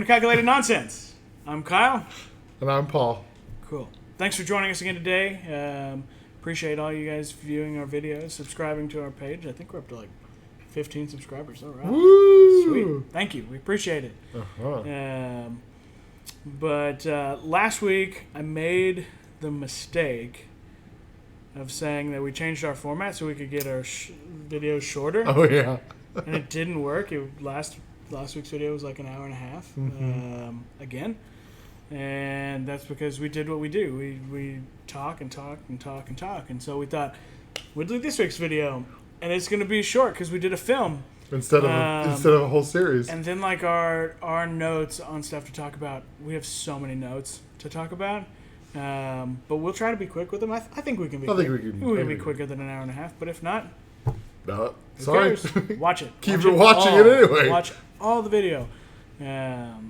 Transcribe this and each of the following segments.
Calculated Nonsense. I'm Kyle. And I'm Paul. Cool. Thanks for joining us again today. Appreciate all you guys viewing our videos, subscribing to our page. I think we're up to like 15 subscribers. All right. Woo! Sweet. Thank you. We appreciate it. Uh-huh. But last week, I made the mistake of saying that we changed our format so we could get our videos shorter. Oh, yeah. And it didn't work. Last week's video was like an hour and a half again. And that's because we did what we do. We talk and talk and talk and talk. And so we thought we'd do this week's video. And it's going to be short because we did a film. Instead of a whole series. And then like our notes on stuff to talk about. We have so many notes to talk about. But we'll try to be quick with them. I think we can be quick. We can be quicker than an hour and a half. But if not... No, sorry. Watch it. Keep watching it anyway. Watch all the video. Let's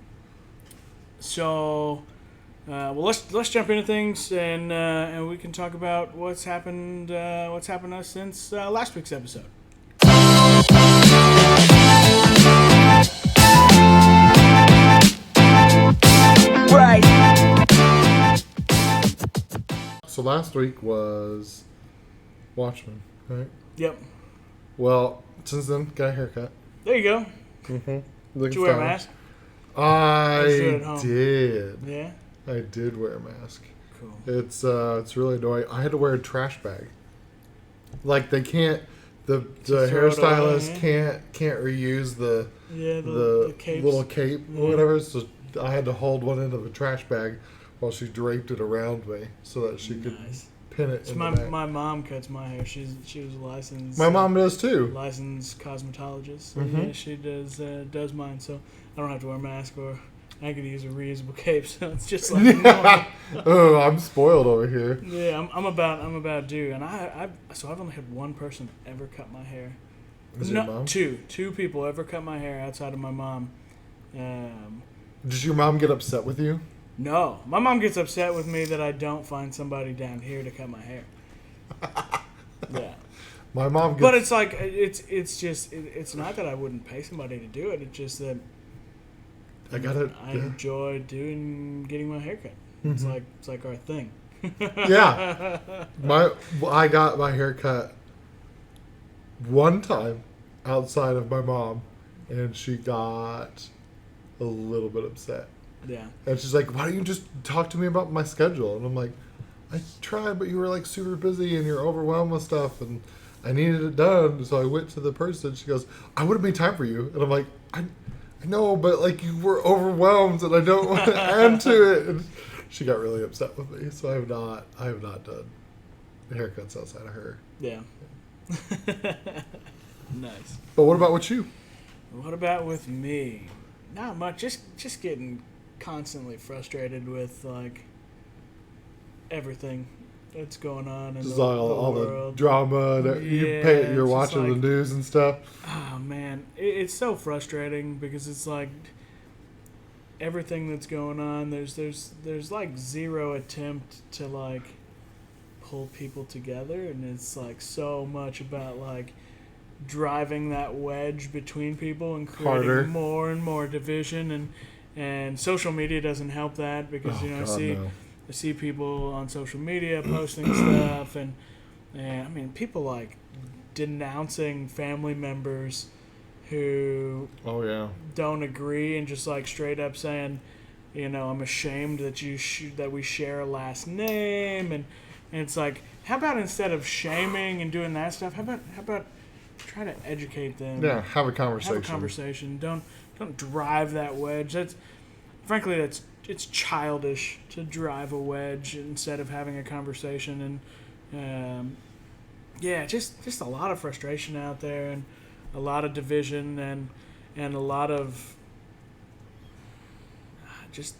jump into things and we can talk about what's happened to us since last week's episode. Right. So last week was Watchmen, right? Yep. Well, since then, got a haircut. There you go. Mm-hmm. Did you wear a mask? I did. Yeah? I did wear a mask. Cool. It's really annoying. I had to wear a trash bag. Like they can't, the hairstylist can't reuse the little cape or whatever. So I had to hold one end of a trash bag while she draped it around me so that she could pin it. My mom cuts my hair. She was a licensed. My mom does too. Licensed cosmetologist. So mm-hmm. Yeah, she does mine. So I don't have to wear a mask or I could use a reusable cape. So it's just like oh, I'm spoiled over here. Yeah, I'm about due, and I've only had one person ever cut my hair. Is your mom? Two people ever cut my hair outside of my mom. Did your mom get upset with you? No, my mom gets upset with me that I don't find somebody down here to cut my hair. Yeah, my mom. But it's like it's not that I wouldn't pay somebody to do it. It's just that I enjoy getting my hair cut. Mm-hmm. It's like our thing. Yeah, I got my hair cut one time outside of my mom, and she got a little bit upset. Yeah. And she's like, why don't you just talk to me about my schedule? And I'm like, I tried, but you were like super busy and you're overwhelmed with stuff and I needed it done. So I went to the person. She goes, I would have made time for you. And I'm like, I know, but like you were overwhelmed and I don't want to add to it. And she got really upset with me. So I have not done haircuts outside of her. Yeah. Nice. But what about with you? What about with me? Not much. Just getting constantly frustrated with like everything that's going on in the all world. The drama that you're watching the news and stuff. Oh man, it's so frustrating because it's like everything that's going on. There's like zero attempt to like pull people together, and it's like so much about like driving that wedge between people and creating more and more division, and social media doesn't help that because I see people on social media posting stuff and I mean people like denouncing family members who don't agree and just like straight up saying, I'm ashamed that that we share a last name and it's like, how about instead of shaming and doing that stuff, how about try to educate them. Yeah, have a conversation. Don't drive that wedge. It's childish to drive a wedge instead of having a conversation. And just a lot of frustration out there and a lot of division and a lot of just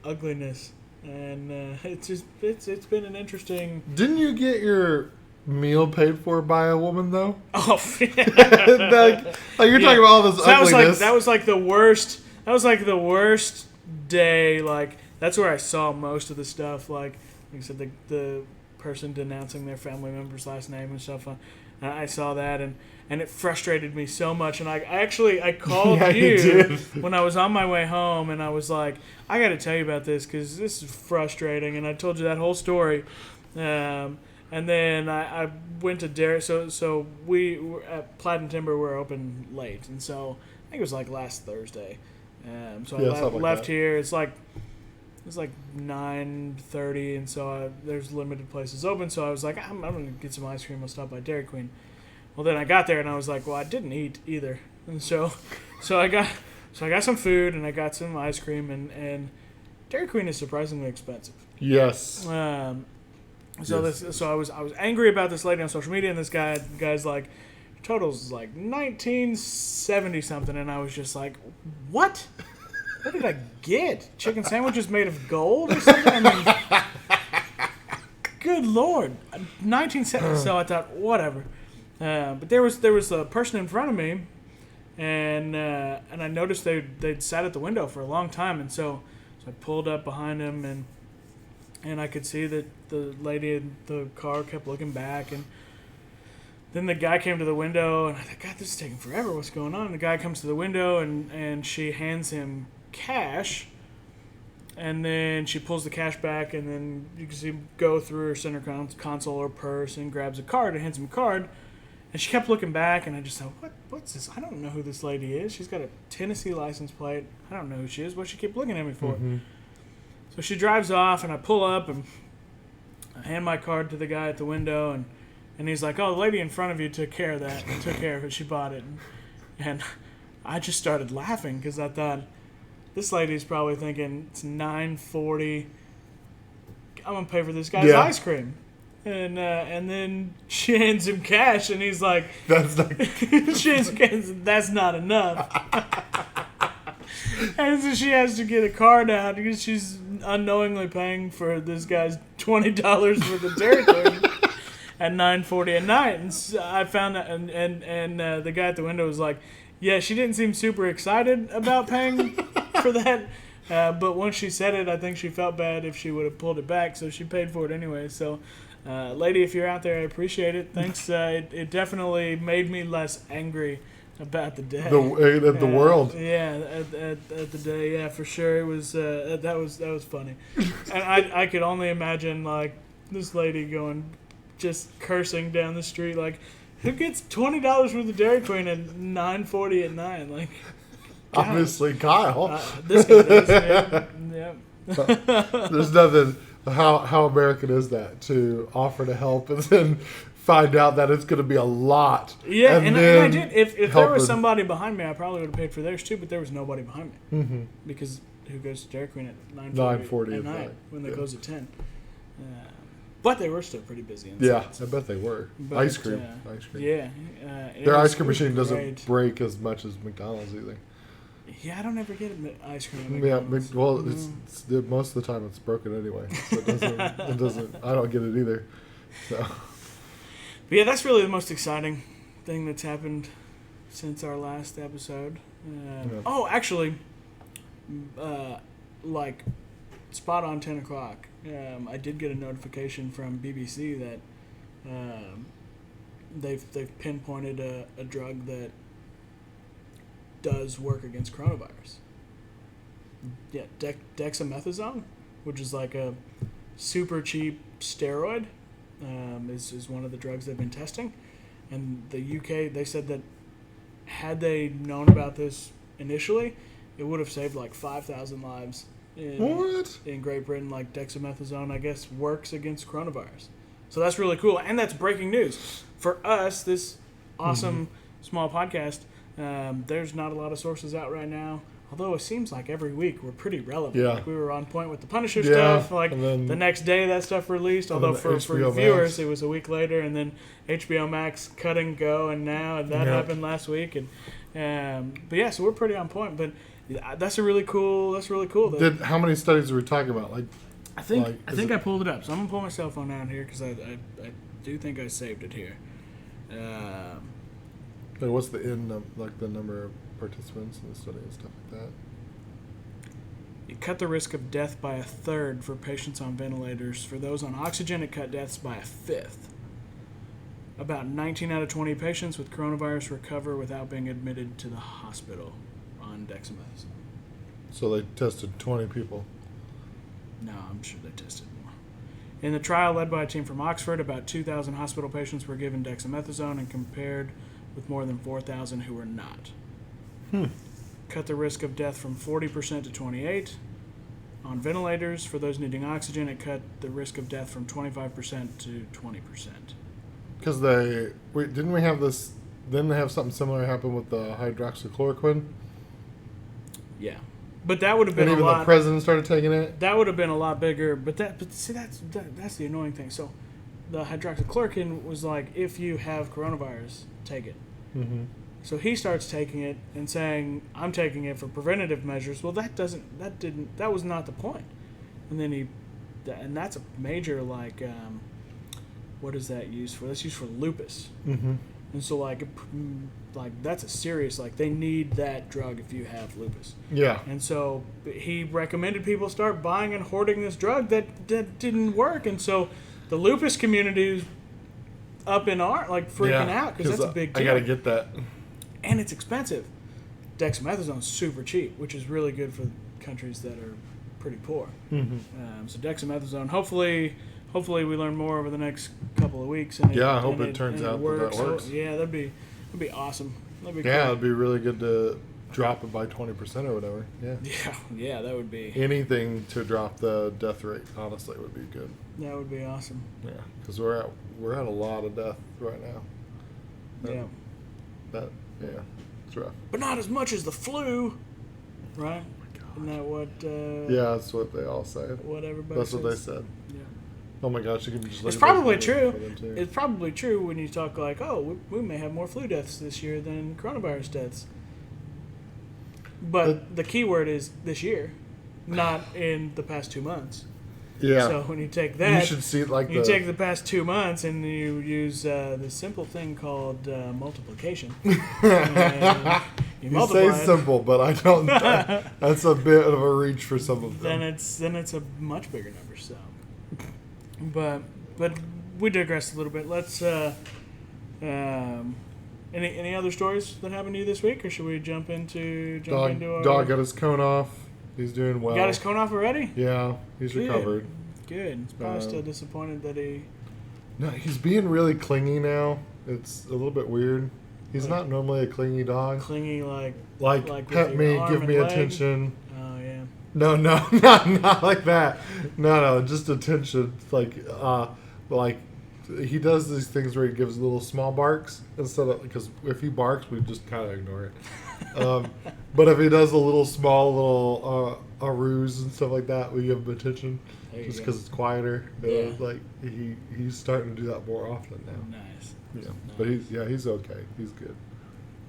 ugliness. And it's been an interesting. Didn't you get your meal paid for by a woman though? Oh, like you're talking about all this ugliness. That was like the worst. That was like the worst day. Like that's where I saw most of the stuff. Like I said, the person denouncing their family member's last name and stuff. And I saw that, and it frustrated me so much. And I called Yeah, you you did. when I was on my way home, and I was like, I got to tell you about this because this is frustrating. And I told you that whole story. And then I went to Dairy. So we were at Platinum Timber. We're open late, and so I think it was like last Thursday. So Yeah, I something like left that. here. It's like 9:30, and so there's limited places open. So I was like, I'm gonna get some ice cream. I'll stop by Dairy Queen. Well, then I got there, and I was like, well, I didn't eat either, and so I got some food, and I got some ice cream, and Dairy Queen is surprisingly expensive. Yes. So Yes. I was angry about this lady on social media, and this guy's like, totals like 1970 something, and I was just like, what? What did I get? Chicken sandwiches made of gold or something? I mean, good lord, 1970. So I thought, whatever. But there was a person in front of me, and I noticed they'd sat at the window for a long time, and so I pulled up behind him, and I could see that the lady in the car kept looking back, and then the guy came to the window, and I thought, God, this is taking forever. What's going on? And the guy comes to the window, and she hands him cash, and then she pulls the cash back, and then you can see him go through her center console or purse and grabs a card and hands him a card. And she kept looking back, and I just thought, what's this? I don't know who this lady is. She's got a Tennessee license plate. I don't know who she is. What's she keep looking at me for? Mm-hmm. So she drives off, and I pull up, and I hand my card to the guy at the window, and he's like, oh, the lady in front of you took care of that. Took care of it. She bought it. And I just started laughing because I thought, this lady's probably thinking, it's $9.40. I'm going to pay for this guy's ice cream. And then she hands him cash, and he's like, That's like, she hands him cash, that's not enough. And so she has to get a card out because she's unknowingly paying for this guy's $20 for the Dairy Queen at $9.40 a night. And so I found that, and the guy at the window was like, yeah, she didn't seem super excited about paying for that. But once she said it, I think she felt bad if she would have pulled it back, so she paid for it anyway. So, lady, if you're out there, I appreciate it. Thanks. It definitely made me less angry about the day. the world. Yeah, at the day, yeah, for sure. It was that was funny, and I could only imagine like this lady going, just cursing down the street like, who gets $20 worth of Dairy Queen at $9.40 at night? Like, God. Obviously, Kyle. This guy does, yeah. There's nothing. How American is that to offer to help and then find out that it's going to be a lot? Yeah, and I did. If there help was with- somebody behind me, I probably would have paid for theirs too. But there was nobody behind me Mm-hmm. because who goes to Dairy Queen at 9:40 at at night night, when they yeah. close at 10? But they were still pretty busy. Inside, Yeah, so. I bet they were. But, ice cream. Yeah. Their ice cream it was machine doesn't great. break as much as McDonald's either. Yeah, I don't ever get ice cream. At Yeah, McDonald's. well, Mm. most of the time it's broken anyway. So it doesn't. I don't get it either. So But yeah, that's really the most exciting thing that's happened since our last episode. Yeah. Oh, actually, like spot on 10 o'clock. I did get a notification from BBC that they've pinpointed a drug that does work against coronavirus. Yeah, dexamethasone, which is like a super cheap steroid, is one of the drugs they've been testing. And the UK, they said that had they known about this initially, it would have saved like 5,000 lives what? in Great Britain. Like dexamethasone, I guess, works against coronavirus. So that's really cool. And that's breaking news. For us, this awesome small podcast, there's not a lot of sources out right now. Although it seems like every week we're pretty relevant. Yeah. Like we were on point with the Punisher Yeah, stuff. Like and then- the next day that stuff released. and Although then for HBO viewers Max. it was a week later, and then HBO Max cut and go, and now and that Yep. happened last week. And but yeah, so we're pretty on point. But that's really cool. That's really cool. That, How many studies are we talking about? Like, I think like, I is think it- I pulled it up. So I'm gonna pull my cell phone out here because I do think I saved it here. like what's the like the number of participants in the study and stuff like that? It cut the risk of death by a third for patients on ventilators. For those on oxygen, it cut deaths by a fifth. About 19 out of 20 patients with coronavirus recover without being admitted to the hospital on dexamethasone. So they tested 20 people. No, I'm sure they tested more. In the trial led by a team from Oxford, about 2,000 hospital patients were given dexamethasone and compared with more than 4,000 who were not. Cut the risk of death from 40% to 28%. On ventilators, for those needing oxygen, it cut the risk of death from 25% to 20%. Because didn't we have this? Didn't they have something similar happen with the hydroxychloroquine? Yeah, but that would have been And even the president started taking it. That would have been a lot bigger. But see, that's the annoying thing. So, the hydroxychloroquine was like, if you have coronavirus, take it. Mm-hmm. So he starts taking it and saying, I'm taking it for preventative measures. Well, that was not the point. And then and that's a major, like, what is that used for? That's used for lupus. Mm-hmm. And so, like that's a serious, like, they need that drug if you have lupus. Yeah. And so he recommended people start buying and hoarding this drug that didn't work. And so the lupus community is up in art, like, freaking out, because that's a big deal. I got to get that. And it's expensive. Dexamethasone's super cheap, which is really good for countries that are pretty poor. Mm-hmm. So dexamethasone, hopefully we learn more over the next couple of weeks. And I hope it turns out that works. So, yeah, that'd be awesome. That'd be cool. It'd be really good to drop it by 20% or whatever. Yeah, that would be. Anything to drop the death rate, honestly, would be good. That would be awesome. Yeah, because we're at a lot of death right now. Yeah, it's rough. But not as much as the flu, right? Oh Isn't that what? Yeah, that's what they all say. What everybody. That's says. what they said. Yeah. Oh my gosh, you can just. It's probably true. It's probably true when you talk like, oh, we may have more flu deaths this year than coronavirus deaths. But the key word is this year, not in the past 2 months. Yeah. So when you take that, you should see it like you take the past 2 months and you use the simple thing called multiplication. You say simple, but I don't. That's a bit of a reach for some of them. Then it's a much bigger number. So, but we digressed a little bit. Let's. Any other stories that happened to you this week, or should we jump into our dog got his cone off. He's doing well. Got his cone off already? Yeah, he's recovered. Good. He's probably still disappointed that he. No, he's being really clingy now. It's a little bit weird. He's not normally a clingy dog. Clingy like pet me, give me attention. Oh yeah. No, not like that. No, just attention. Like he does these things where he gives little small barks instead of, because if he barks, we just kind of ignore it. But if he does a little small ruse and stuff like that, we give him attention just because it's quieter. Yeah. Like he's starting to do that more often now. Nice. Yeah, Nice. But he's okay. He's good.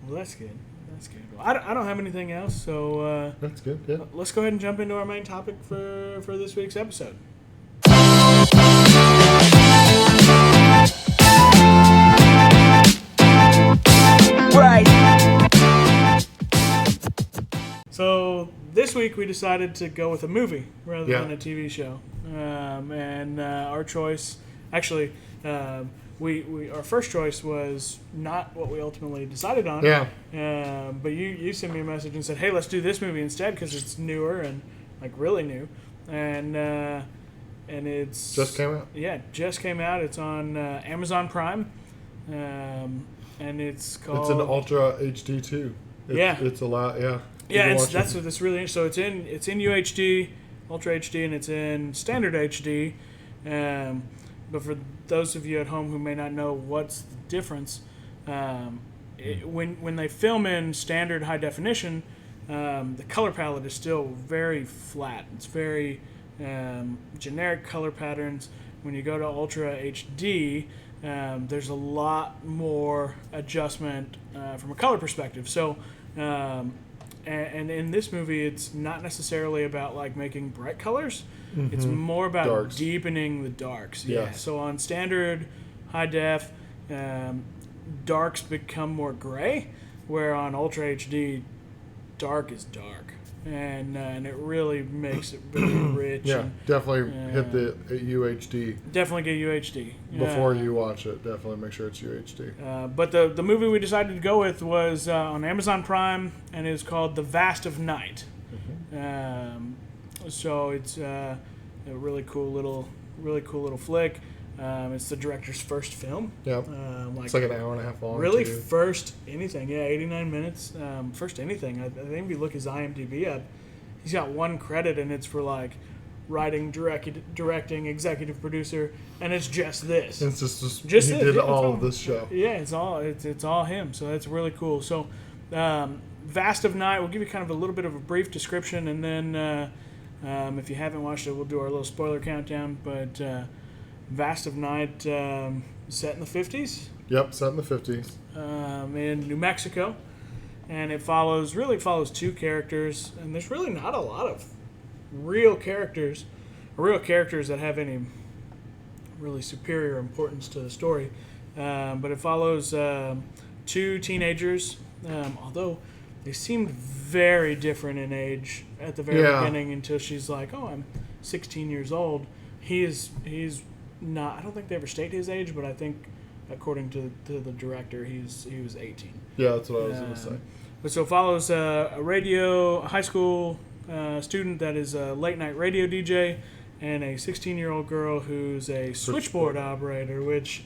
Well, that's good. That's good. Well, I don't have anything else, so that's good. Yeah. Let's go ahead and jump into our main topic for this week's episode. Right. So this week we decided to go with a movie rather than a TV show, and our choice, actually, our first choice was not what we ultimately decided on. Yeah. But you sent me a message and said, "Hey, let's do this movie instead because it's newer and like really new," and it's just came out. Yeah, just came out. It's on Amazon Prime, and it's called. It's an Ultra HD too. It's a lot. Yeah. Yeah, that's really. So it's in UHD, Ultra HD, and it's in Standard HD. But for those of you at home who may not know what's the difference, when they film in standard high definition, the color palette is still very flat. It's very generic color patterns. When you go to Ultra HD, there's a lot more adjustment from a color perspective. So, and in this movie, it's not necessarily about like making bright colors. Mm-hmm. It's more about deepening the darks. Yeah. So on standard high def, darks become more gray, where on Ultra HD, dark is dark. and it really makes it very rich. Yeah, and, definitely hit the UHD definitely get UHD before you watch it. Definitely make sure it's UHD. But the movie we decided to go with was on Amazon Prime, and is called The Vast of Night. So it's a really cool little flick. It's the director's first film. Yep. It's like an hour and a half long. Really, too. first anything. Yeah, 89 minutes. First anything. I think if you look his IMDb up, he's got one credit, and it's for like writing, directing, executive producer, and it's just this. It's just Just he this, did yeah, all of this show. Yeah, it's all him. So that's really cool. So, Vast of Night. We'll give you kind of a little bit of a brief description, and then if you haven't watched it, we'll do our little spoiler countdown. But Vast of Night, set in the 50s. Yep, set in the 50s. In New Mexico, and it follows two characters, and there's really not a lot of real characters that have any really superior importance to the story. But it follows two teenagers, although they seemed very different in age at the very beginning until she's like, "Oh, I'm 16 years old." He's not. I don't think they ever state his age, but I think according to the director, he was 18. Yeah, that's what I was going to say. But so it follows a high school student that is a late night radio DJ, and a 16-year-old girl who's a switchboard operator, which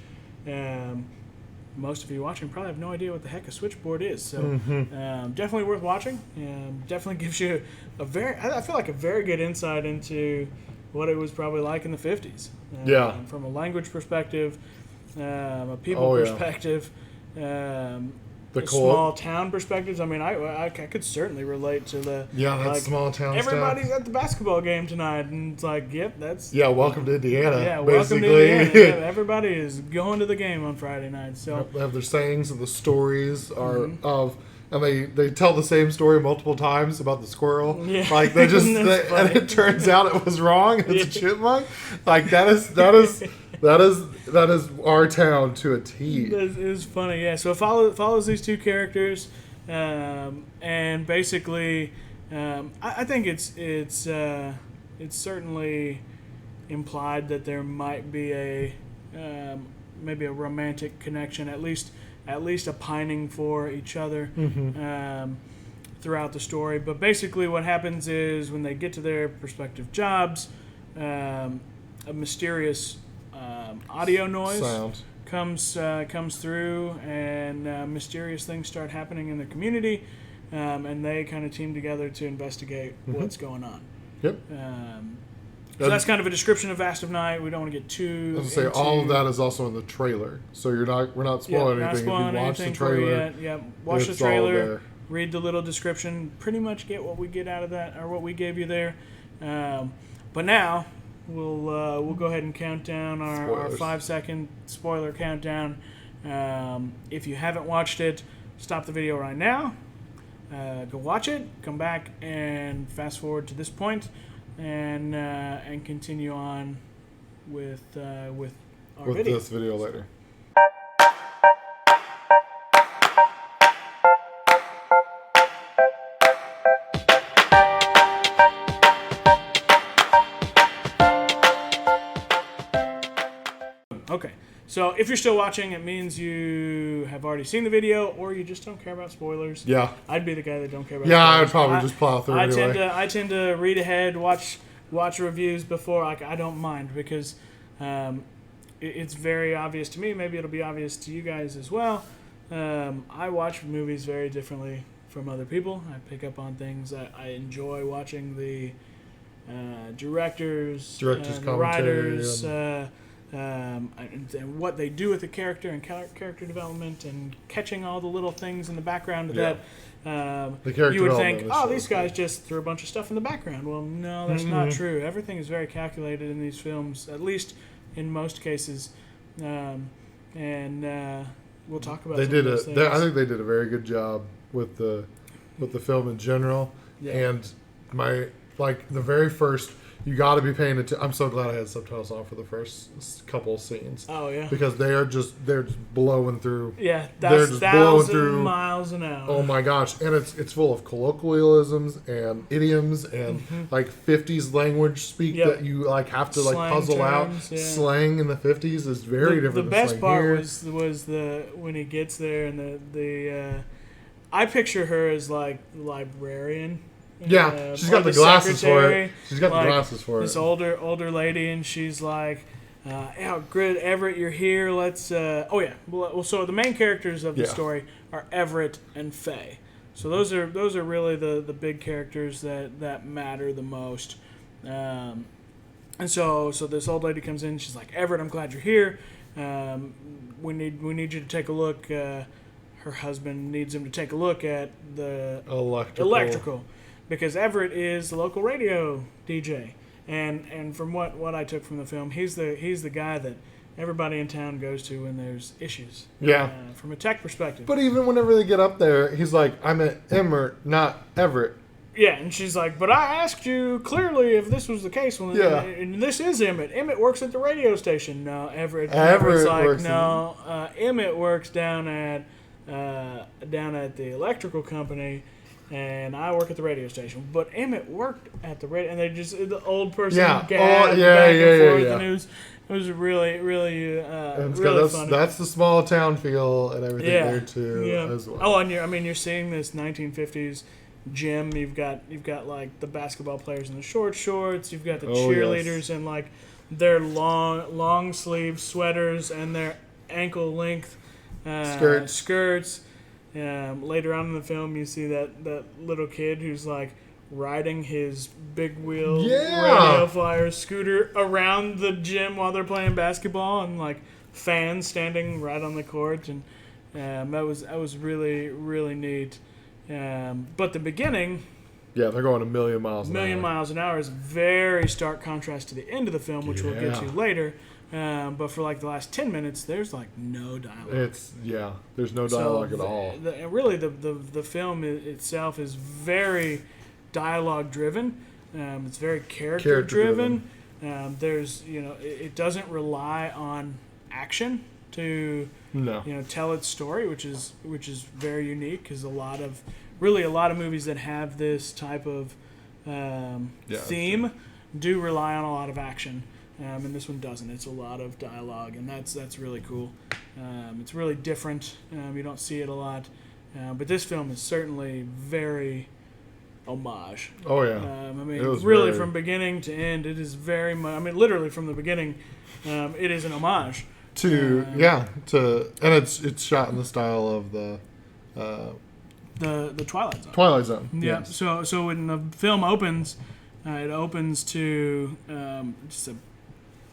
most of you watching probably have no idea what the heck a switchboard is. So definitely worth watching. Definitely gives you I feel like a very good insight into what it was probably like in the 50s. From a language perspective, a people perspective, small town perspectives. I mean, I could certainly relate to the small town everybody's stuff. at the basketball game tonight, and it's like, yep, that's welcome to Indiana. Yeah, basically. welcome to Indiana. Yeah, everybody is going to the game on Friday night. So they have their sayings, and the stories are of. And they tell the same story multiple times about the squirrel. Yeah. Like and it turns out it was wrong. It's a chipmunk. Like that is our town to a T. It is funny, yeah. So it follows these two characters, and basically, I think it's certainly implied that there might be maybe a romantic connection, at least a pining for each other throughout the story. But basically what happens is when they get to their respective jobs, a mysterious audio noise sound comes through, and mysterious things start happening in the community, and they kind of team together to investigate what's going on. Yep. So that's kind of a description of Vast of Night. We don't want to get too. I was gonna say all of that is also in the trailer, so we're not spoiling anything. Not spoiling if you watch anything the trailer, for you yet. Watch the it's all trailer. there. Read the little description. Pretty much get what we get out of that, or what we gave you there. But now we'll go ahead and count down our 5-second spoiler countdown. If you haven't watched it, stop the video right now. Go watch it. Come back and fast forward to this point. And continue on with our video. This video later. Okay, so if you're still watching, it means you have already seen the video, or you just don't care about spoilers. Yeah. I'd be the guy that don't care about spoilers. spoilers. I'd probably just plow through anyway. I tend to read ahead, watch reviews before. I don't mind, because it's very obvious to me. Maybe it'll be obvious to you guys as well. I watch movies very differently from other people. I pick up on things. I enjoy watching the directors, the writers, and what they do with the character and character development, and catching all the little things in the background of that. You would think, these guys just threw a bunch of stuff in the background. Well, no, that's not true. Everything is very calculated in these films, at least in most cases. And we'll talk about. I think they did a very good job with the film in general. Yeah. And the very first you got to be paying attention. I'm so glad I had subtitles on for the first couple scenes. Oh yeah. Because they're just blowing through. Yeah, They're that's just blowing 1,000 through. miles an hour. Oh my gosh! And it's full of colloquialisms and idioms and like 50s language speak Yep. that you like have to like Slang puzzle terms, out. yeah. Slang in the 50s is very different. The than best slang part here. was the when he gets there and the I picture her as like the librarian. Yeah, she's or got the glasses for secretary, it. She's got like, the glasses for this it. older lady, and she's like, "Oh, good, Everett, you're here. Let's." Oh yeah. Well, so the main characters of the Yeah. story are Everett and Faye. So those are really the big characters that matter the most. And so this old lady comes in. She's like, "Everett, I'm glad you're here. We need you to take a look." Her husband needs him to take a look at the electrical, because Everett is the local radio DJ, and from what I took from the film, he's the guy that everybody in town goes to when there's issues. Yeah. From a tech perspective. But even whenever they get up there, he's like, "I'm at Emmert, not Everett." Yeah, and she's like, "But I asked you clearly if this was the case. Well, Yeah. and this is Emmett. Emmett works at the radio station. No, Everett's like, works no, Emmett works down at the electrical company, and I work at the radio station. But Emmett worked at the radio, and they just the old person Yeah. gabbed Yeah, back yeah, and yeah, forth, yeah. and it was really And it's really got funny. that's the small town feel and everything Yeah. there too Yeah. as well. Oh, and you're seeing this 1950s gym. You've got like the basketball players in the short shorts. You've got the Oh, yes. cheerleaders in like their long sleeve sweaters and their ankle length skirts. Later on in the film, you see that little kid who's like riding his big wheel radio flyer scooter around the gym while they're playing basketball, and like fans standing right on the court, and that was really really neat. But the beginning, Yeah, they're going a million miles an hour. miles an hour, is very stark contrast to the end of the film, which we'll get to Yeah. later. But for like the last 10 minutes, there's like no dialogue. There's no dialogue So at all. Really, the film itself is very dialogue driven. It's very character driven. There's it doesn't rely on action to No. tell its story, which is very unique, because a lot of movies that have this type of theme do rely on a lot of action. And this one doesn't. It's a lot of dialogue, and that's really cool. It's really different. You don't see it a lot, but this film is certainly very homage. Oh yeah. I mean, It was really very- from beginning to end, it is very much. I mean, literally from the beginning, it is an homage. And it's shot in the style of the The Twilight Zone. Twilight Zone. Yeah. Yes. So when the film opens, it opens to just a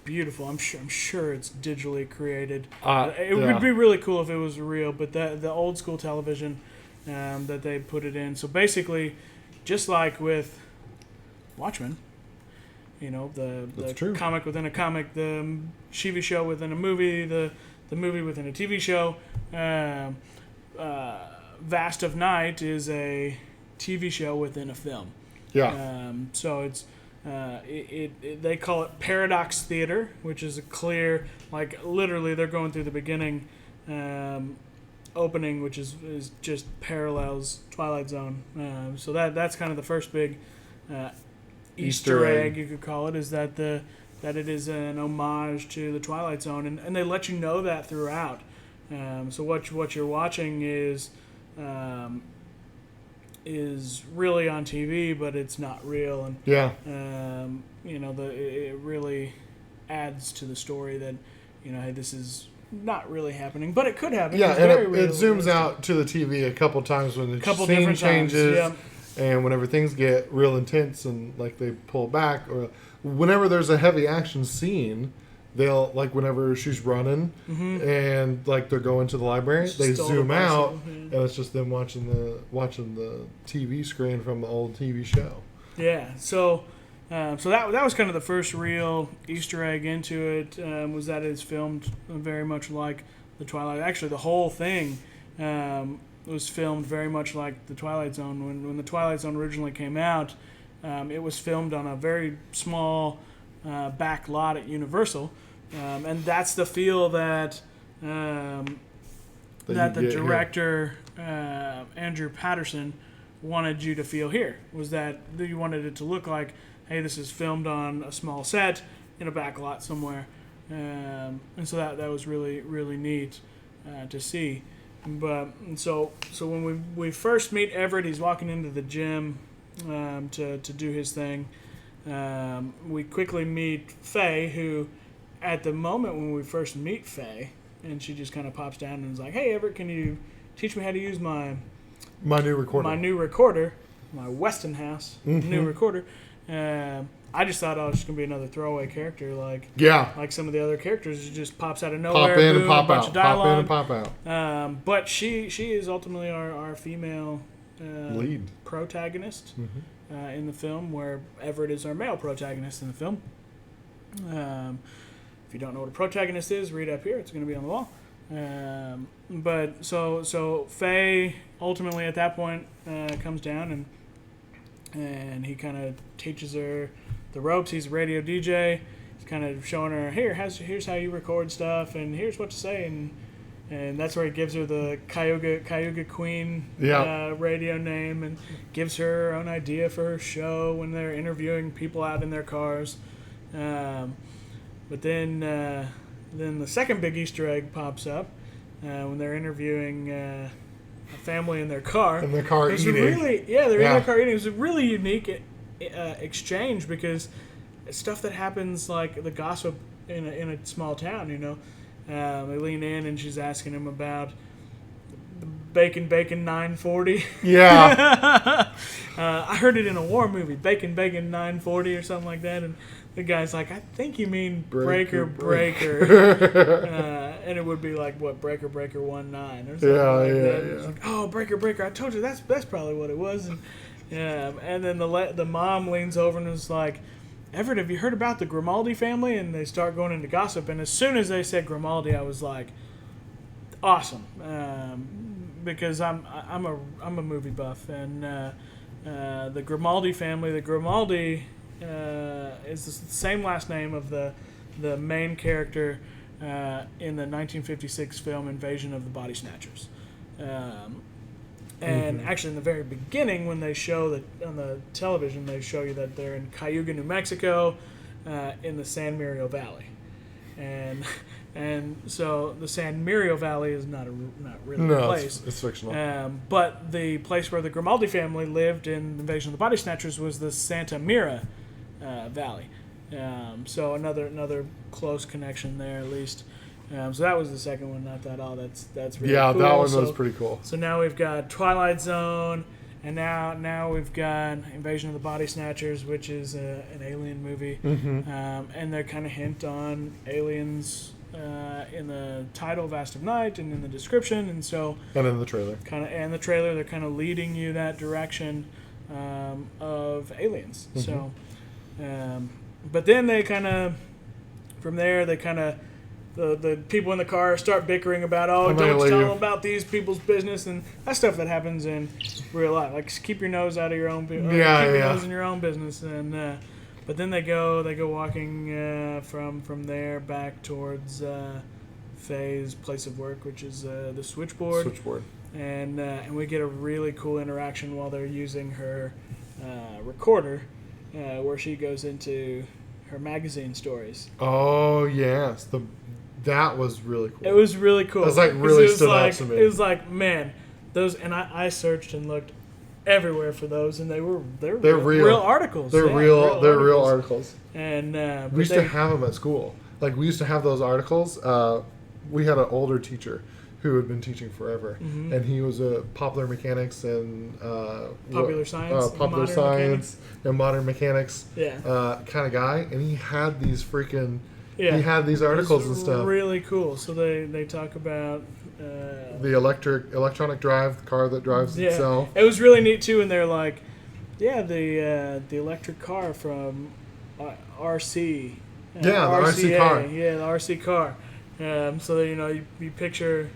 beautiful. I'm sure it's digitally created. It would be really cool if it was real, but the old school television that they put it in. So basically, just like with Watchmen, the That's true. comic within a comic, the TV show within a movie, the movie within a TV show. Vast of Night is a TV show within a film. Yeah. So it's they call it paradox theater, which is a clear, like literally they're going through the beginning opening, which is just parallels Twilight Zone. So that's kind of the first big Easter egg, you could call it, is that it is an homage to the Twilight Zone, and they let you know that throughout. So what you're watching is really on TV, but it's not real, and Yeah. it really adds to the story that hey, this is not really happening, but it could happen. Yeah, It's and very it zooms realistic. out to the TV a couple times when the Couple scene different times, changes, yeah. and whenever things get real intense and like they pull back, or whenever there's a heavy action scene, they'll like whenever she's running and like they're going to the library, they Stole the zoom out, bicycle, yeah. and it's just them watching the TV screen from the old TV show. Yeah, so that was kind of the first real Easter egg into it. Was that it's filmed very much like the Twilight. Actually, the whole thing was filmed very much like the Twilight Zone. When the Twilight Zone originally came out, It was filmed on a very small back lot at Universal, and that's the feel that that the director Andrew Patterson wanted you to feel here. Was that you wanted it to look like, hey, this is filmed on a small set in a back lot somewhere, and so that was really really neat to see. But so when we first meet Everett, he's walking into the gym to do his thing. We quickly meet Faye, who at the moment when we first meet Faye, and she just kind of pops down and is like, "Hey Everett, can you teach me how to use my new recorder, my Westinghouse new recorder?" I just thought I was just gonna be another throwaway character, like some of the other characters. It just pops out of nowhere, pop in boom, and pop a bunch out, of dialogue. pop in and pop out. But she is ultimately our female lead protagonist in the film, where Everett is our male protagonist in the film. If you don't know what a protagonist is, read up here. It's going to be on the wall. But so Faye ultimately at that point comes down and he kind of teaches her the ropes. He's a radio DJ. He's kind of showing her, here's how you record stuff, and here's what to say, and that's where he gives her the Cayuga Queen radio name, and gives her own idea for her show when they're interviewing people out in their cars. But then the second big Easter egg pops up when they're interviewing a family in their car. In their car eating. In their car eating. It was a really unique exchange, because it's stuff that happens like the gossip in a small town, you know. They lean in and she's asking him about Bacon 940. Yeah. I heard it in a war movie, Bacon 940 or something like that, and the guy's like, I think you mean Breaker. And it would be like, what, Breaker 19 or something like that. And it's like, oh, Breaker, I told you that's probably what it was. And then the mom leans over and is like, Everett, have you heard about the Grimaldi family? And they start going into gossip. And as soon as they said Grimaldi, I was like, awesome, because I'm a movie buff, and the Grimaldi family. The Grimaldi is the same last name of the main character in the 1956 film Invasion of the Body Snatchers. And actually, in the very beginning, when they show that on the television, they show you that they're in Cayuga, New Mexico, in the San Miguel Valley, and so the San Miguel Valley is not really a place. It's fictional. But the place where the Grimaldi family lived in Invasion of the Body Snatchers was the Santa Mira Valley. So another close connection there, at least. So that was the second one. I thought, that's really cool. That one was pretty cool. So now we've got Twilight Zone, and now we've got Invasion of the Body Snatchers, which is an alien movie, and they kind of hint on aliens in the title, Vast of Night, and in the description, and in the trailer, they're kind of leading you that direction of aliens. So, but then they kind of from there the people in the car start bickering about, don't tell them about these people's business, and that's stuff that happens in real life. Like, keep your nose out of your own business. Keep your nose in your own business. And but then they go walking from there back towards Faye's place of work, which is the switchboard. And we get a really cool interaction while they're using her recorder, where she goes into her magazine stories. Oh yes, that was really cool. It was really cool. It was really stood out to me. It was like, man, those, and I searched and looked everywhere for those, and they're real articles. They're real articles. And we used to have them at school. Like, we used to have those articles. We had an older teacher who had been teaching forever, and he was a popular mechanics and popular science and modern mechanics kind of guy, and he had these he had these articles and stuff. Really cool. So they talk about the electronic drive, the car that drives itself. It was really neat too, and they're like, the electric car from RC. The RC car. Yeah, the RC car. So that, you picture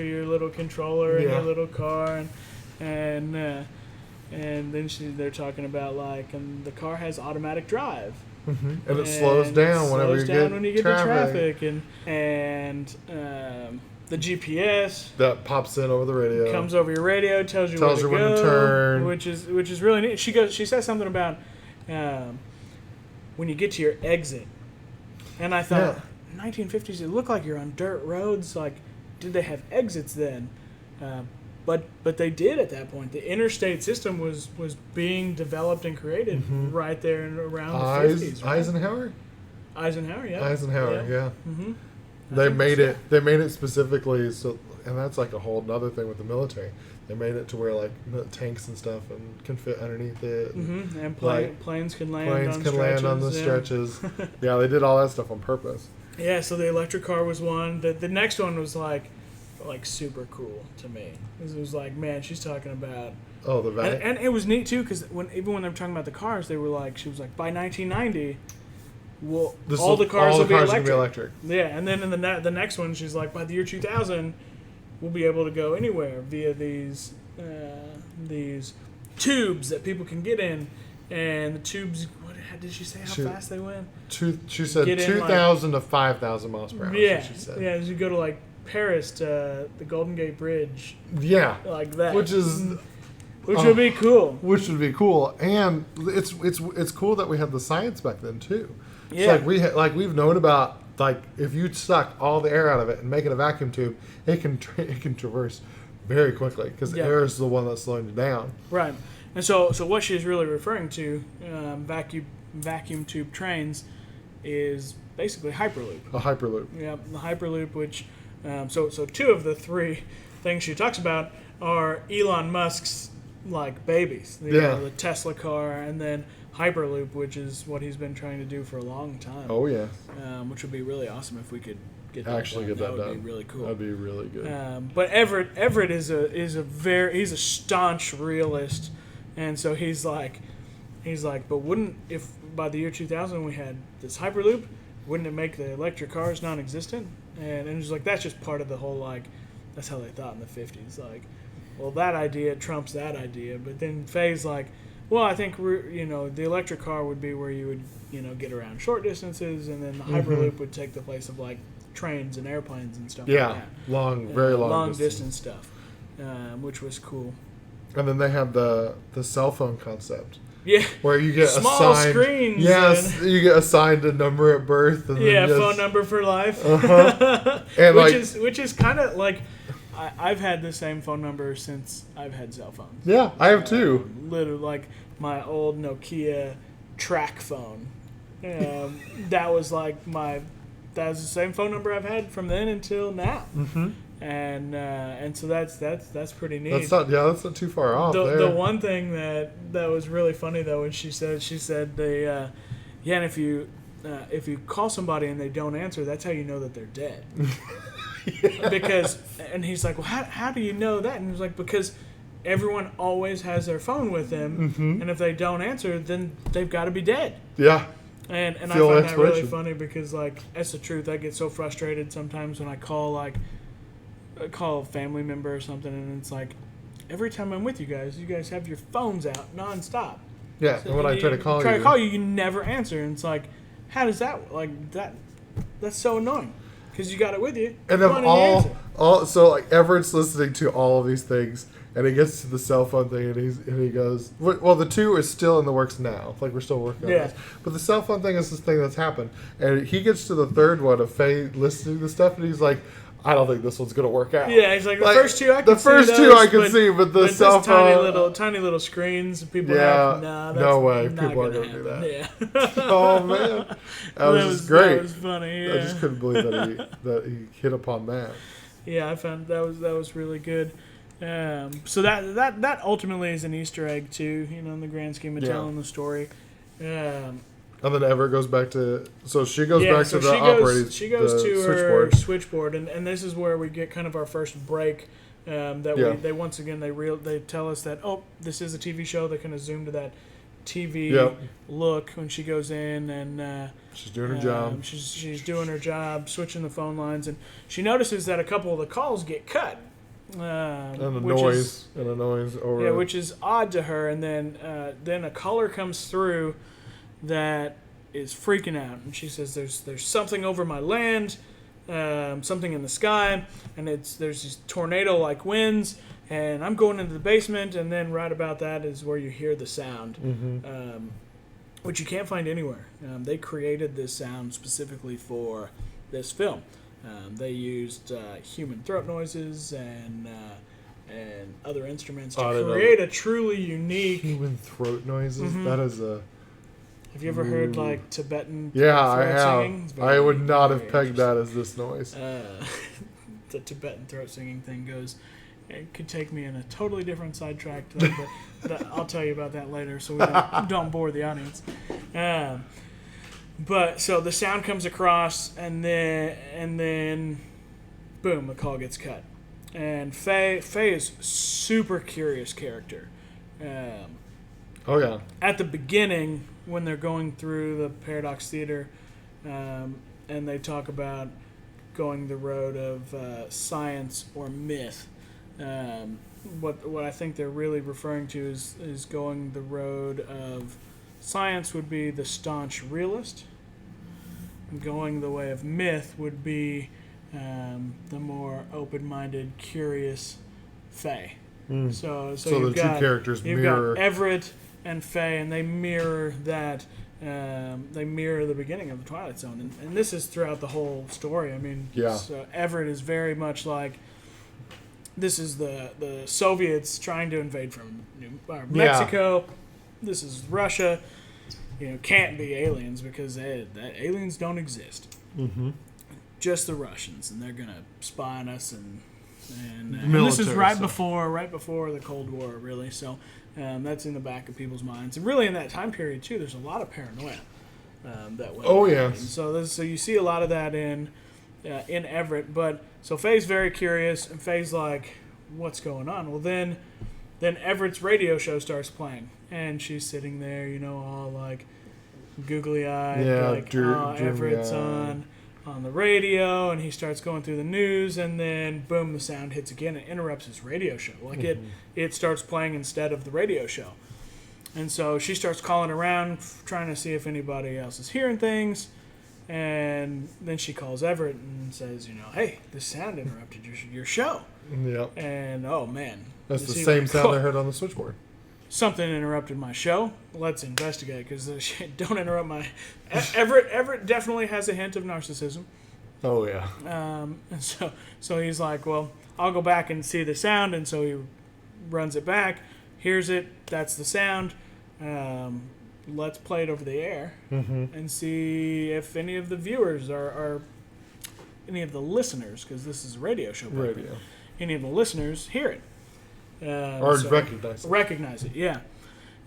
your little controller in your little car, and And then they're talking about like, and the car has automatic drive. And it slows down whenever you get traffic, and the GPS that pops in over the radio, comes over your radio, tells you when to turn, which is really neat. She says something about when you get to your exit, and I thought 1950s, it looked like you're on dirt roads. Like, did they have exits then? But they did at that point. The interstate system was being developed and created right there and around the 50s. Right? Eisenhower, yeah. Yeah. Mm-hmm. They made it specifically so, and that's like a whole other thing with the military. They made it to where like tanks and stuff and can fit underneath it. And planes can land on the stretches. Yeah, they did all that stuff on purpose. Yeah, so the electric car was one. The next one was like super cool to me. It was like, man, she's talking about the van. And it was neat too, because even when they were talking about the cars, they were like, she was like, by 1990, all the cars will be electric. Yeah, and then in the next one, she's like, by the year 2000, we'll be able to go anywhere via these tubes that people can get in, and the tubes. Did she say how fast they went? She said 2,000 to 5,000 miles per hour. Yeah, she said. Yeah. As you go to like Paris to the Golden Gate Bridge. Yeah, like that. Which would be cool. Which would be cool, and it's cool that we had the science back then too. Yeah, it's like we've known about, like, if you suck all the air out of it and make it a vacuum tube, it can traverse very quickly because air is the one that's slowing it down. Right, and so what she's really referring to, vacuum tube trains, is basically Hyperloop. A Hyperloop. Yeah, the Hyperloop, which so two of the three things she talks about are Elon Musk's like babies. The Tesla car, and then Hyperloop, which is what he's been trying to do for a long time. Oh yeah. Which would be really awesome if we could get that done. That would be really cool. That'd be really good. But Everett is he's a staunch realist, and so he's like, but wouldn't, if by the year 2000 we had this Hyperloop, wouldn't it make the electric cars non-existent? And he's like, that's just part of the whole, like, that's how they thought in the 50s. Like, well, that idea trumps that idea. But then Faye's like, well, I think the electric car would be where you would get around short distances, and then the Hyperloop would take the place of like trains and airplanes and stuff. Yeah, like that. very long distance stuff, which was cool. And then they have the cell phone concept. Yeah, where you get small screens. Yes, you get assigned a number at birth. And phone number for life. And which is kind of like, I've had the same phone number since I've had cell phones. Yeah, I have too. Literally, like my old Nokia track phone. That was the same phone number I've had from then until now. Mm-hmm. And so that's pretty neat. That's not too far off. The one thing that was really funny though, when she said and if you call somebody and they don't answer, that's how you know that they're dead. Yeah. And he's like, well, how do you know that? And he's like, because everyone always has their phone with them, and if they don't answer, then they've got to be dead. Yeah. And I find that really funny because, like, that's the truth. I get so frustrated sometimes when I call a family member or something, and it's like, every time I'm with you guys have your phones out nonstop. Yeah, so and when I try to call you, you never answer. And it's like, how does that, like, that's so annoying. Because you got it with you. And of so like Everett's listening to all of these things, and he gets to the cell phone thing, and he goes, well, the two are still in the works now. Like, we're still working on this. But the cell phone thing is this thing that's happened. And he gets to the third one of Faye listening to stuff, and he's like, I don't think this one's gonna work out. Yeah, he's like, the first two I can see, but the cell phone, tiny little screens, people have, that's no way, people aren't gonna do that. Yeah. Oh man, that was great. That was funny. Yeah. I just couldn't believe that he hit upon that. Yeah, I found that was really good. So that ultimately is an Easter egg too, in the grand scheme of telling the story. And then Everett goes back to... So she goes back to the operating... She goes to her switchboard, and this is where we get kind of our first break. They once again, they tell us that, this is a TV show. They kind of zoom to that TV look when she goes in, and... she's doing her job. She's doing her job, switching the phone lines, and she notices that a couple of the calls get cut. And a which noise. And a noise. Or yeah, which is odd to her. And then a caller comes through that is freaking out, and she says, "There's something over my land, something in the sky, and there's these tornado-like winds, and I'm going into the basement." And then right about that is where you hear the sound, which you can't find anywhere. They created this sound specifically for this film. They used human throat noises and other instruments to create a truly unique human throat noises. That is a. Have you ever heard like Tibetan Yeah, throat I have. singing? I would not have pegged that as this noise. The Tibetan throat singing thing goes. It could take me in a totally different sidetrack to that, but I'll tell you about that later, so we don't bore the audience. But so the sound comes across, and then, boom, the call gets cut. And Faye is super curious character. Oh yeah. At the beginning, when they're going through the Paradox Theater, and they talk about going the road of science or myth. What I think they're really referring to is going the road of science would be the staunch realist. Going the way of myth would be the more open-minded, curious Faye. So the you've two characters mirror. Got Everett and Faye, and they mirror that. They mirror the beginning of the Twilight Zone, and this is throughout the whole story. I mean, so Everett is very much like. This is the Soviets trying to invade from Mexico. Yeah. This is Russia. Can't be aliens because aliens don't exist. Just the Russians, and they're gonna spy on us, and this is right before the Cold War, really. So that's in the back of people's minds, and really in that time period too. There's a lot of paranoia that went. Oh yeah. So you see a lot of that in Everett, but so Faye's very curious, and Faye's like, "What's going on?" Well, then Everett's radio show starts playing, and she's sitting there, all like googly-eyed, Everett's on the radio, and he starts going through the news, and then boom, the sound hits again and interrupts his radio show. Like it starts playing instead of the radio show, and so she starts calling around, trying to see if anybody else is hearing things. And then she calls Everett and says, "Hey, this sound interrupted your show." Yep. And, oh, man. That's the same sound I heard on the switchboard. Something interrupted my show. Let's investigate, because don't interrupt my... Everett definitely has a hint of narcissism. Oh, yeah. And so he's like, well, I'll go back and see the sound. And so he runs it back, hears it, that's the sound. Let's play it over the air and see if any of the viewers are any of the listeners, because this is a radio show. Any of the listeners hear it. Or recognize it, yeah.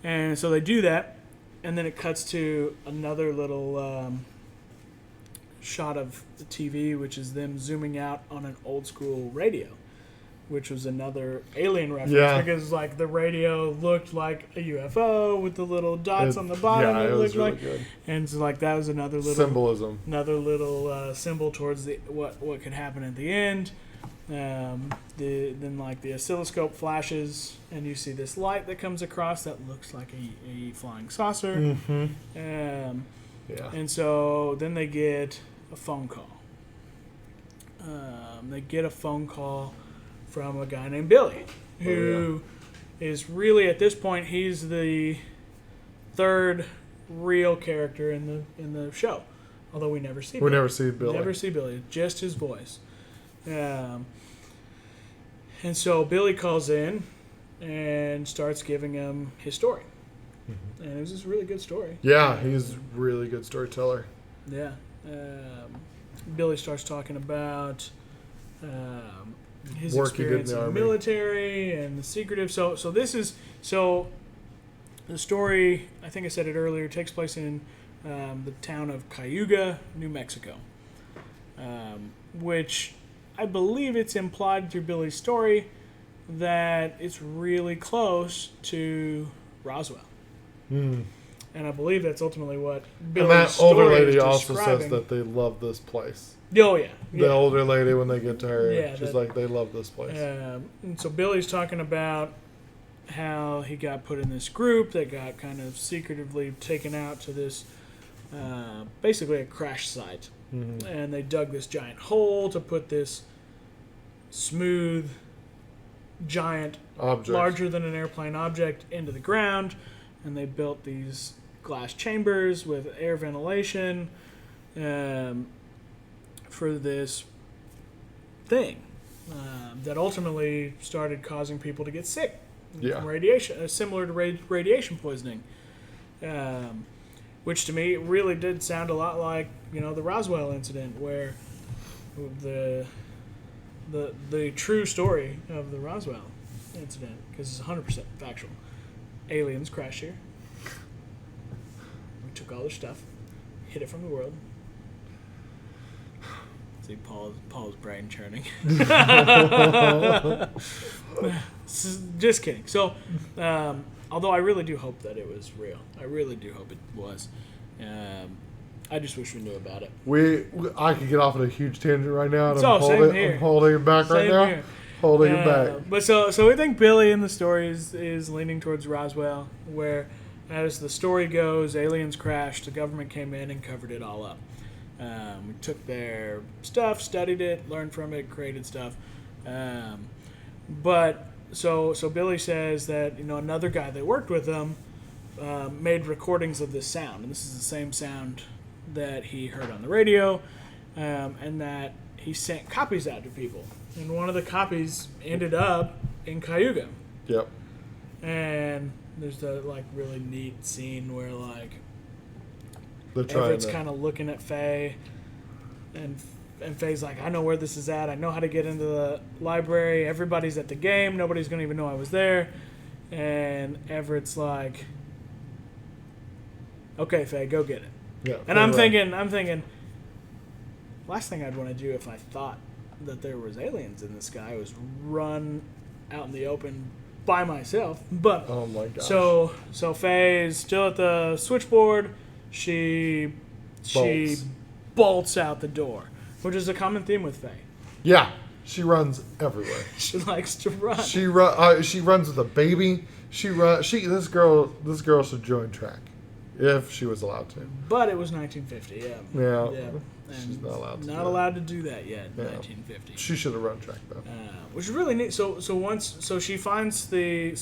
And so they do that, and then it cuts to another little shot of the TV, which is them zooming out on an old school radio, which was another alien reference, because like the radio looked like a UFO with the little dots on the bottom. Yeah, it was really like, good. And so like that was another little symbolism, another little symbol towards what could happen at the end. Then like the oscilloscope flashes, and you see this light that comes across that looks like a flying saucer. And so then they get a phone call. They get a phone call from a guy named Billy, who is really, at this point, he's the third real character in the show. Although we never see Billy. Never see Billy. Never see Billy, just his voice. And so Billy calls in and starts giving him his story. And it was just a really good story. Yeah, he's a really good storyteller. Yeah. Billy starts talking about his experience in the military and the secretive. So the story, I think I said it earlier, takes place in the town of Cayuga, New Mexico, which I believe it's implied through Billy's story that it's really close to Roswell. And I believe that's ultimately what And Billy's that story older lady is also describing. says that they love this place. Oh, yeah. The Yeah. older lady, when they get to her, Yeah, she's that- like, they love this place. And so Billy's talking about how he got put in this group that got kind of secretively taken out to this, basically a crash site. Mhm. And they dug this giant hole to put this smooth, giant, Object. larger than an airplane object into the ground. And they built these glass chambers with air ventilation for this thing that ultimately started causing people to get sick from radiation, similar to radiation poisoning. Which to me really did sound a lot like, the Roswell incident, where the true story of the Roswell incident, because it's 100% factual. Aliens crashed here. We took all their stuff, hid it from the world. See Paul's brain churning. Just kidding. So, although I really do hope that it was real. I really do hope it was. I just wish we knew about it. I could get off on a huge tangent right now, and So, I'm same here. holding it back right Same now. here. Holding it back. But so we think Billy in the story is leaning towards Roswell, where, as the story goes, aliens crashed, the government came in and covered it all up. We took their stuff, studied it, learned from it, created stuff. But so Billy says that another guy that worked with them made recordings of this sound, and this is the same sound that he heard on the radio, and that he sent copies out to people. And one of the copies ended up in Cayuga. Yep. And there's the really neat scene where They're trying Everett's to. kind of looking at Faye, and Faye's like, I know where this is at. I know how to get into the library. Everybody's at the game. Nobody's going to even know I was there. And Everett's like, okay, Faye, go get it. Yeah. And I'm thinking, last thing I'd want to do if I thought that there was aliens in the sky was run out in the open by myself. But Oh my gosh. so Faye is still at the switchboard. She bolts out the door, which is a common theme with Faye. Yeah. She runs everywhere. She likes to run. She runs with a baby. This girl should join track, if she was allowed to. But it was 1950. Yeah. Yeah. She's not allowed to. Not allowed to do that yet in 1950. She should have run track though. Which is really neat. So she finds they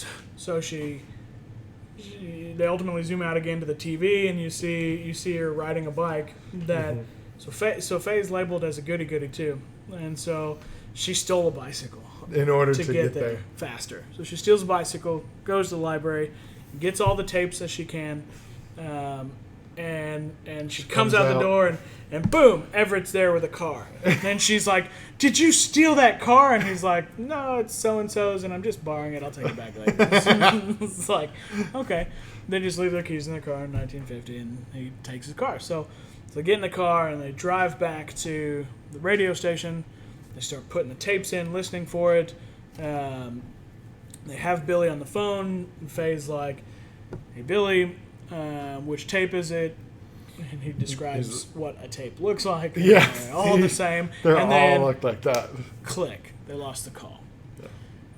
ultimately zoom out again to the TV, and you see her riding a bike. That so Faye's labeled as a goody too, and so she stole a bicycle In order to get there faster. So she steals a bicycle, goes to the library, gets all the tapes that she can, and she comes out the door and boom, Everett's there with a car. And she's like, "Did you steal that car?" And he's like, "No, it's so-and-so's and I'm just borrowing it. I'll take it back later." It's like, okay. They just leave their keys in their car in 1950 and he takes his car. So they get in the car and they drive back to the radio station. They start putting the tapes in, listening for it. They have Billy on the phone. And Faye's like, "Hey, Billy, which tape is it?" And he describes what a tape looks like. Yeah. They're all the same. They and then all look like that. click. They lost the call. Yeah.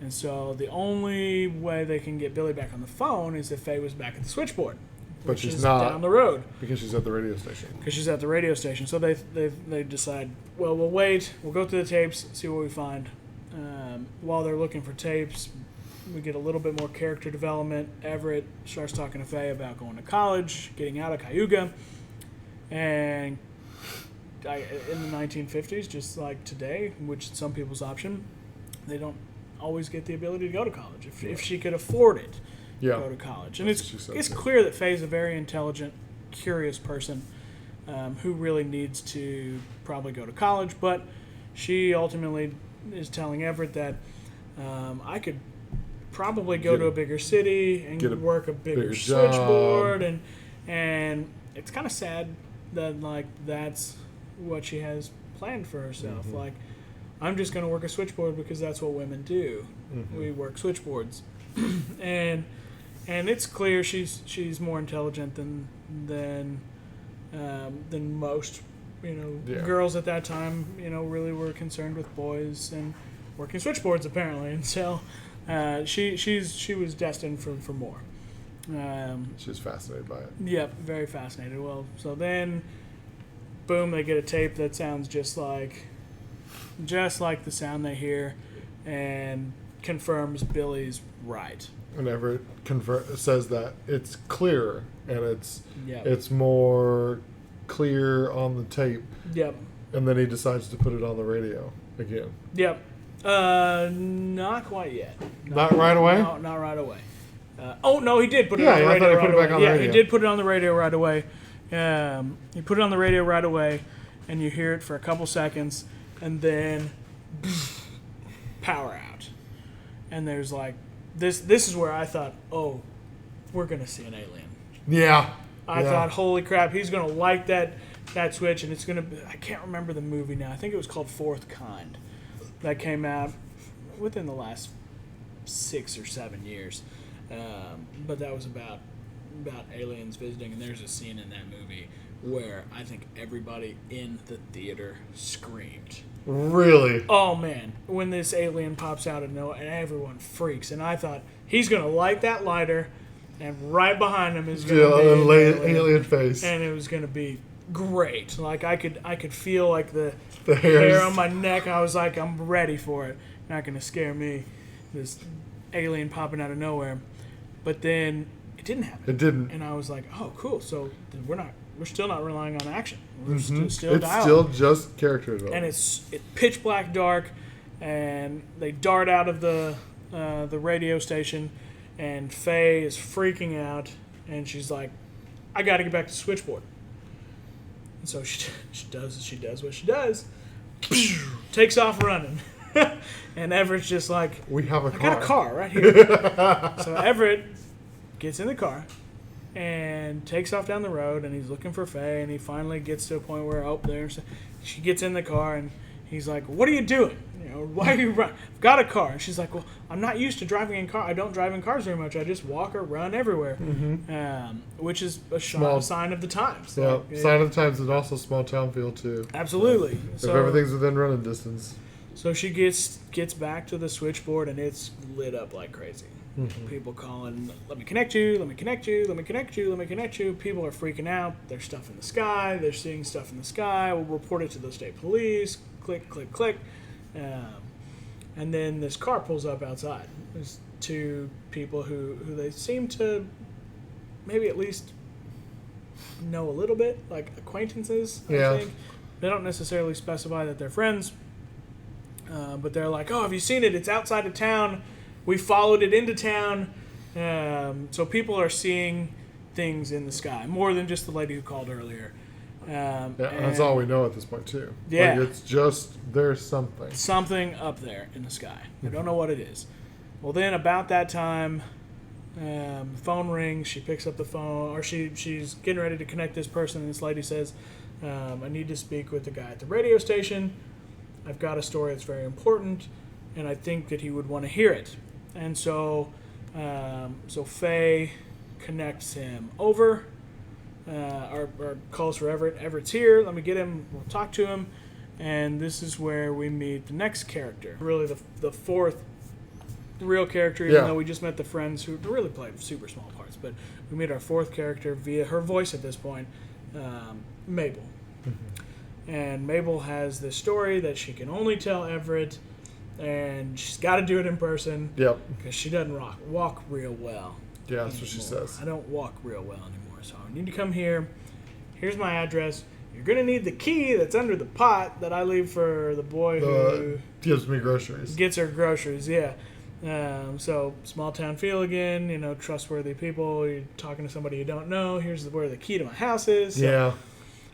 And so the only way they can get Billy back on the phone is if Faye was back at the switchboard. But which she's is not. down the road. Because she's at the radio station. Because she's at the radio station. So they decide, well, we'll wait. We'll go through the tapes, see what we find. While they're looking for tapes, we get a little bit more character development. Everett starts talking to Faye about going to college, getting out of Cayuga. And in the 1950s, just like today, which is some people's option, they don't always get the ability to go to college. If she could afford it, go to college. And it's clear that Faye's a very intelligent, curious person who really needs to probably go to college. But she ultimately is telling Everett that I could probably go to a bigger city and work a bigger switchboard. And it's kind of sad that that's what she has planned for herself. Mm-hmm. I'm just going to work a switchboard because that's what women do. Mm-hmm. We work switchboards. and and it's clear she's more intelligent than most, girls at that time. Really were concerned with boys and working switchboards apparently, and so she was destined for more. She was fascinated by it. Yep, very fascinated. Well, so then, boom, they get a tape that sounds just like the sound they hear, and confirms Billy's right. And Everett says that it's clearer and Yep. it's more clear on the tape. Yep. And then he decides to put it on the radio again. Yep. Not quite yet. Not right away? No, not right away. No, he did put it Yeah, on the I radio thought he right put it away. back on the Yeah, radio. he did put it on the radio right away. He put it on the radio right away, and you hear it for a couple seconds, and then power out. And there's like this is where I thought, oh, we're gonna see an alien. Yeah. I thought, holy crap, he's gonna light that switch, and it's gonna be, I can't remember the movie now. I think it was called Fourth Kind. That came out within the last 6 or 7 years. But that was about aliens visiting, and there's a scene in that movie where I think everybody in the theater screamed. Really? Oh man, when this alien pops out of nowhere and everyone freaks, and I thought he's gonna light that lighter, and right behind him is gonna be an alien face, and it was gonna be great. Like I could feel like the hairs hair on my neck. I was like, I'm ready for it. Not gonna scare me. This alien popping out of nowhere, but then it didn't happen. It didn't, and I was like, oh cool. So then we're still not relying on action. We're mm-hmm. still It's dialogue. still just character development. And it's pitch black dark, and they dart out of the radio station, and Faye is freaking out, and she's like, I got to get back to switchboard. And so she does what she does, takes off running. And Everett's just like, we have a car. I got a car right here. So Everett gets in the car and takes off down the road, and he's looking for Faye, and he finally gets to a point where, she gets in the car, and he's like, what are you doing? Why are you running? I've got a car. And she's like, well, I'm not used to driving in car. I don't drive in cars very much. I just walk or run everywhere, which is a sign of the times. Yeah, like, sign of the times, and also small town feel too. Absolutely. If everything's within running distance. So she gets back to the switchboard, and it's lit up like crazy. Mm-hmm. People calling, let me connect you, let me connect you, let me connect you, let me connect you. People are freaking out. There's stuff in the sky. They're seeing stuff in the sky. We'll report it to the state police. Click, click, click. And then this car pulls up outside. There's two people who they seem to maybe at least know a little bit, like acquaintances, I think. They don't necessarily specify that they're friends. But they're like, oh, have you seen it? It's outside of town. We followed it into town. So people are seeing things in the sky, more than just the lady who called earlier. That's all we know at this point, too. Yeah. Like, it's just, there's something. Something up there in the sky. I don't know what it is. Well, then about that time, the phone rings. She picks up the phone, or she's getting ready to connect this person, and this lady says, I need to speak with the guy at the radio station. I've got a story that's very important, and I think that he would want to hear it. And so Faye connects him over, or calls for Everett. Everett's here. Let me get him. We'll talk to him. And this is where we meet the next character. Really the fourth real character, even though we just met the friends who really played super small parts. But we meet our fourth character via her voice at this point, Mabel. Mm-hmm. And Mabel has this story that she can only tell Everett, and she's got to do it in person. Yep. Because she doesn't walk real well. Yeah, that's what she says. I don't walk real well anymore, so I need to come here. Here's my address. You're going to need the key that's under the pot that I leave for the boy who gives me groceries. Gets her groceries, yeah. So small town feel again, trustworthy people. You're talking to somebody you don't know. Here's where the key to my house is. So, yeah.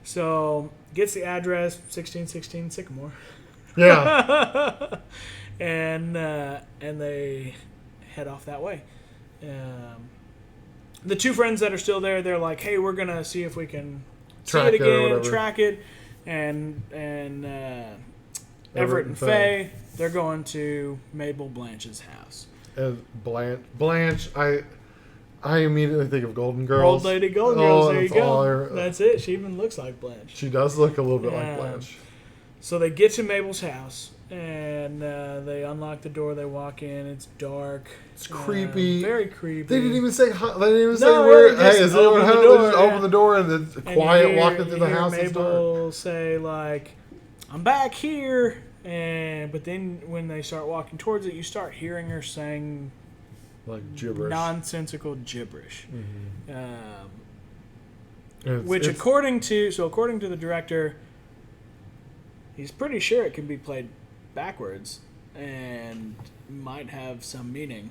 So gets the address, 1616 Sycamore. Yeah. and they head off that way. The two friends that are still there, they're like, hey, we're going to see if we can track see it again, track it. And Everett and Faye, they're going to Mabel Blanche's house. And Blanche, I immediately think of Golden Girls. Old Lady Golden Girls, there you that's all go. That's it. She even looks like Blanche. She does look a little bit like Yeah. Blanche. So they get to Mabel's house, and they unlock the door. They walk in. It's dark. It's creepy. Very creepy. They didn't even say hi. They didn't even say No, where. they just Hey, is anyone opened the home? door, They just yeah. open the door and it's And quiet you hear- walking through you the hear house. It's dark. Mabel say like, "I'm back here," but then when they start walking towards it, you start hearing her saying Like gibberish. nonsensical gibberish. It's- Which, it's- according to the director, he's pretty sure it can be played backwards and might have some meaning.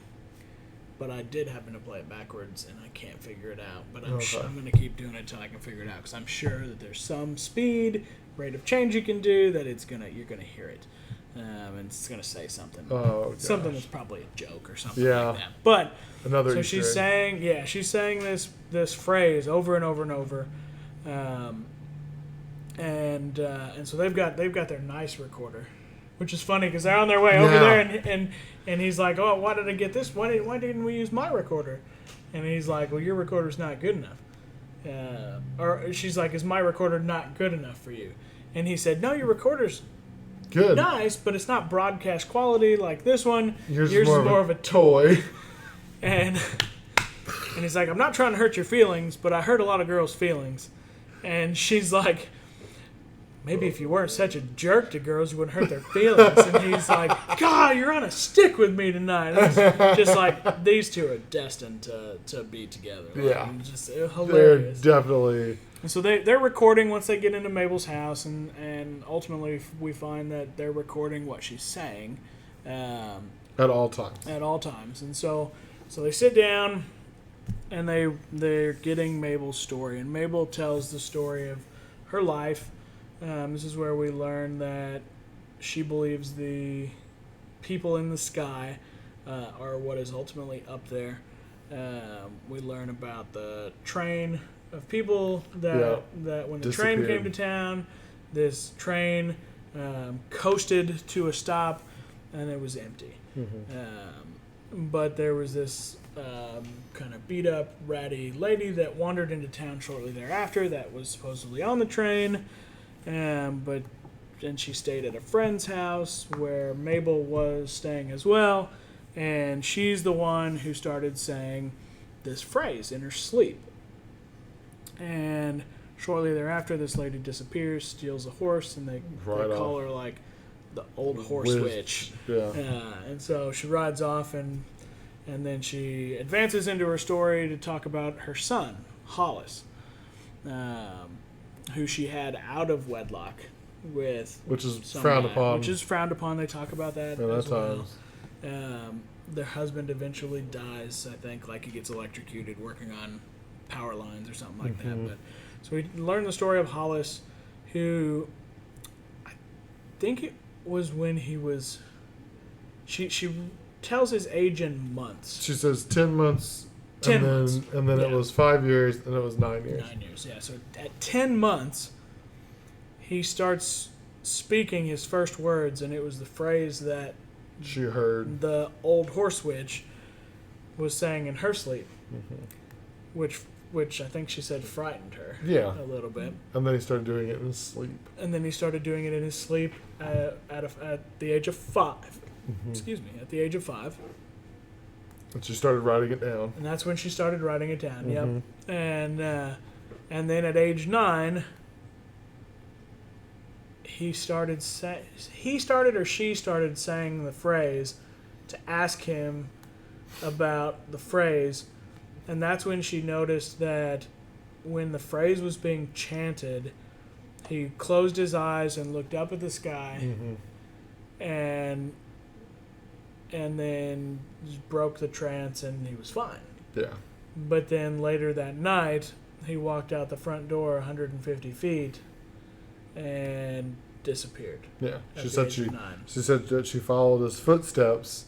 But I did happen to play it backwards, and I can't figure it out. But I'm Okay. I'm going to keep doing it until I can figure it out, because I'm sure that there's some speed, rate of change you can do that you're gonna hear it, and it's gonna say something. Oh, Something gosh. that's probably a joke or something Yeah. like that. But Another so Easter she's egg. saying this phrase over and over and over, and so they've got their nice recorder, which is funny because they're on their way over Yeah. there, and he's like, "Oh, why did I get this? Why didn't we use my recorder?" And he's like, "Well, your recorder's not good enough." Or she's like, "Is my recorder not good enough for you?" And he said, "No, your recorder's Good. nice, but it's not broadcast quality like this one. Yours is more of a toy. And he's like, I'm not trying to hurt your feelings, but I hurt a lot of girls' feelings. And she's like, maybe if you weren't such a jerk to girls, you wouldn't hurt their feelings. And he's like, God, you're on a stick with me tonight. And it's just like, these two are destined to be together. Like, Yeah. just They're hilarious. definitely. And so they're recording once they get into Mabel's house, and ultimately we find that they're recording what she's saying At all times. at all times. And so they sit down, and they're getting Mabel's story, and Mabel tells the story of her life. This is where we learn that she believes the people in the sky are what is ultimately up there. We learn about the train of people that when the train Disappeared. came to town, this train coasted to a stop, and it was empty. But there was this kind of beat up, ratty lady that wandered into town shortly thereafter that was supposedly on the train. But then she stayed at a friend's house where Mabel was staying as well. And she's the one who started saying this phrase in her sleep. And shortly thereafter, this lady disappears, steals a horse, and they call her like the old horse witch. Yeah. And so she rides off, and then she advances into her story to talk about her son, Hollis, who she had out of wedlock with Which is some frowned guy, upon. Which is frowned upon. They talk about that at as well. times. Their husband eventually dies, I think, like he gets electrocuted working on power lines or something like that. But so we learn the story of Hollis, who I think it was when he was. She tells his age in months. She says 10 months. 10 and months. Then, and then it Yeah. was 5 years, and it was 9 years. 9 years, yeah. So at 10 months, he starts speaking his first words, and it was the phrase that She heard. the old horse witch was saying in her sleep, which I think she said frightened her Yeah. a little bit. And then he started doing it in his sleep. And then he started doing it in his sleep at the age of 5. Excuse me, at the age of 5. And she started writing it down. And that's when she started writing it down. Yep. And then at age 9, she started saying the phrase to ask him about the phrase, and that's when she noticed that when the phrase was being chanted, he closed his eyes and looked up at the sky, and then just broke the trance, and he was fine. Yeah. But then later that night, he walked out the front door 150 feet and disappeared. Yeah. At She the said age of 9. she said that she followed his footsteps.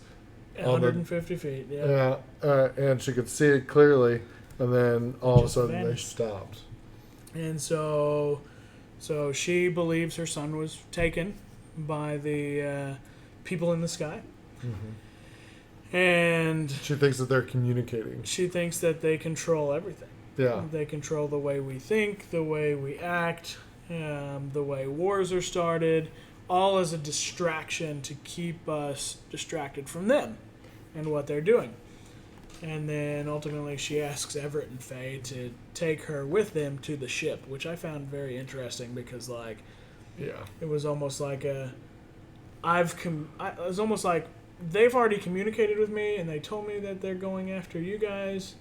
At on the- 150 feet, yeah. And she could see it clearly, and then all of a Just sudden vanished. they stopped. And so she believes her son was taken by the people in the sky. And She thinks that they're communicating. she thinks that they control everything. Yeah. They control the way we think, the way we act, the way wars are started, all as a distraction to keep us distracted from them and what they're doing. And then ultimately she asks Everett and Faye to take her with them to the ship, which I found very interesting because, like, Yeah. it was almost like it was almost like they've already communicated with me and they told me that they're going after you guys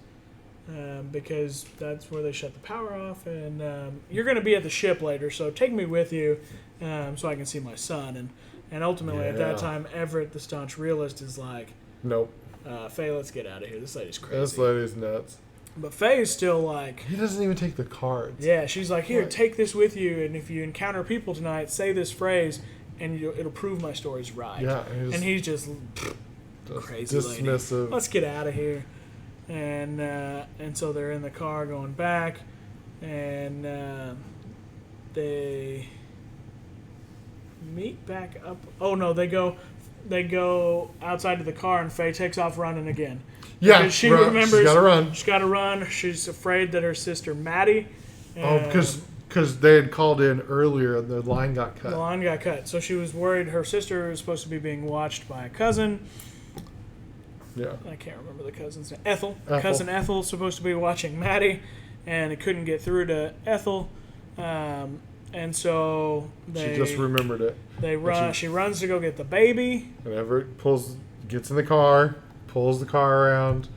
because that's where they shut the power off. And you're going to be at the ship later, so take me with you so I can see my son. And ultimately at that time, Everett, the staunch realist, is like, Nope. Faye, let's get out of here. This lady's crazy. This lady's nuts. But Faye's still like... He doesn't even take the cards. Yeah, she's like, here, What? take this with you, and if you encounter people tonight, say this phrase, and it'll prove my story's right. Yeah. And he's just crazy dismissive. lady. Let's get out of here. And so they're in the car going back, and they meet back up. Oh no, they go outside of the car, and Faye takes off running again. Yeah, Because she run. remembers She's gotta run. She's got to run. She's afraid that her sister Maddie. Oh, because they had called in earlier and the line got cut. The line got cut, so she was worried her sister was supposed to be being watched by a cousin. Yeah. I can't remember the cousin's name. Ethel. Ethel. Cousin Ethel's supposed to be watching Maddie, and it couldn't get through to Ethel. And so She just remembered it. they run. She runs to go get the baby. And Everett gets in the car, pulls the car around.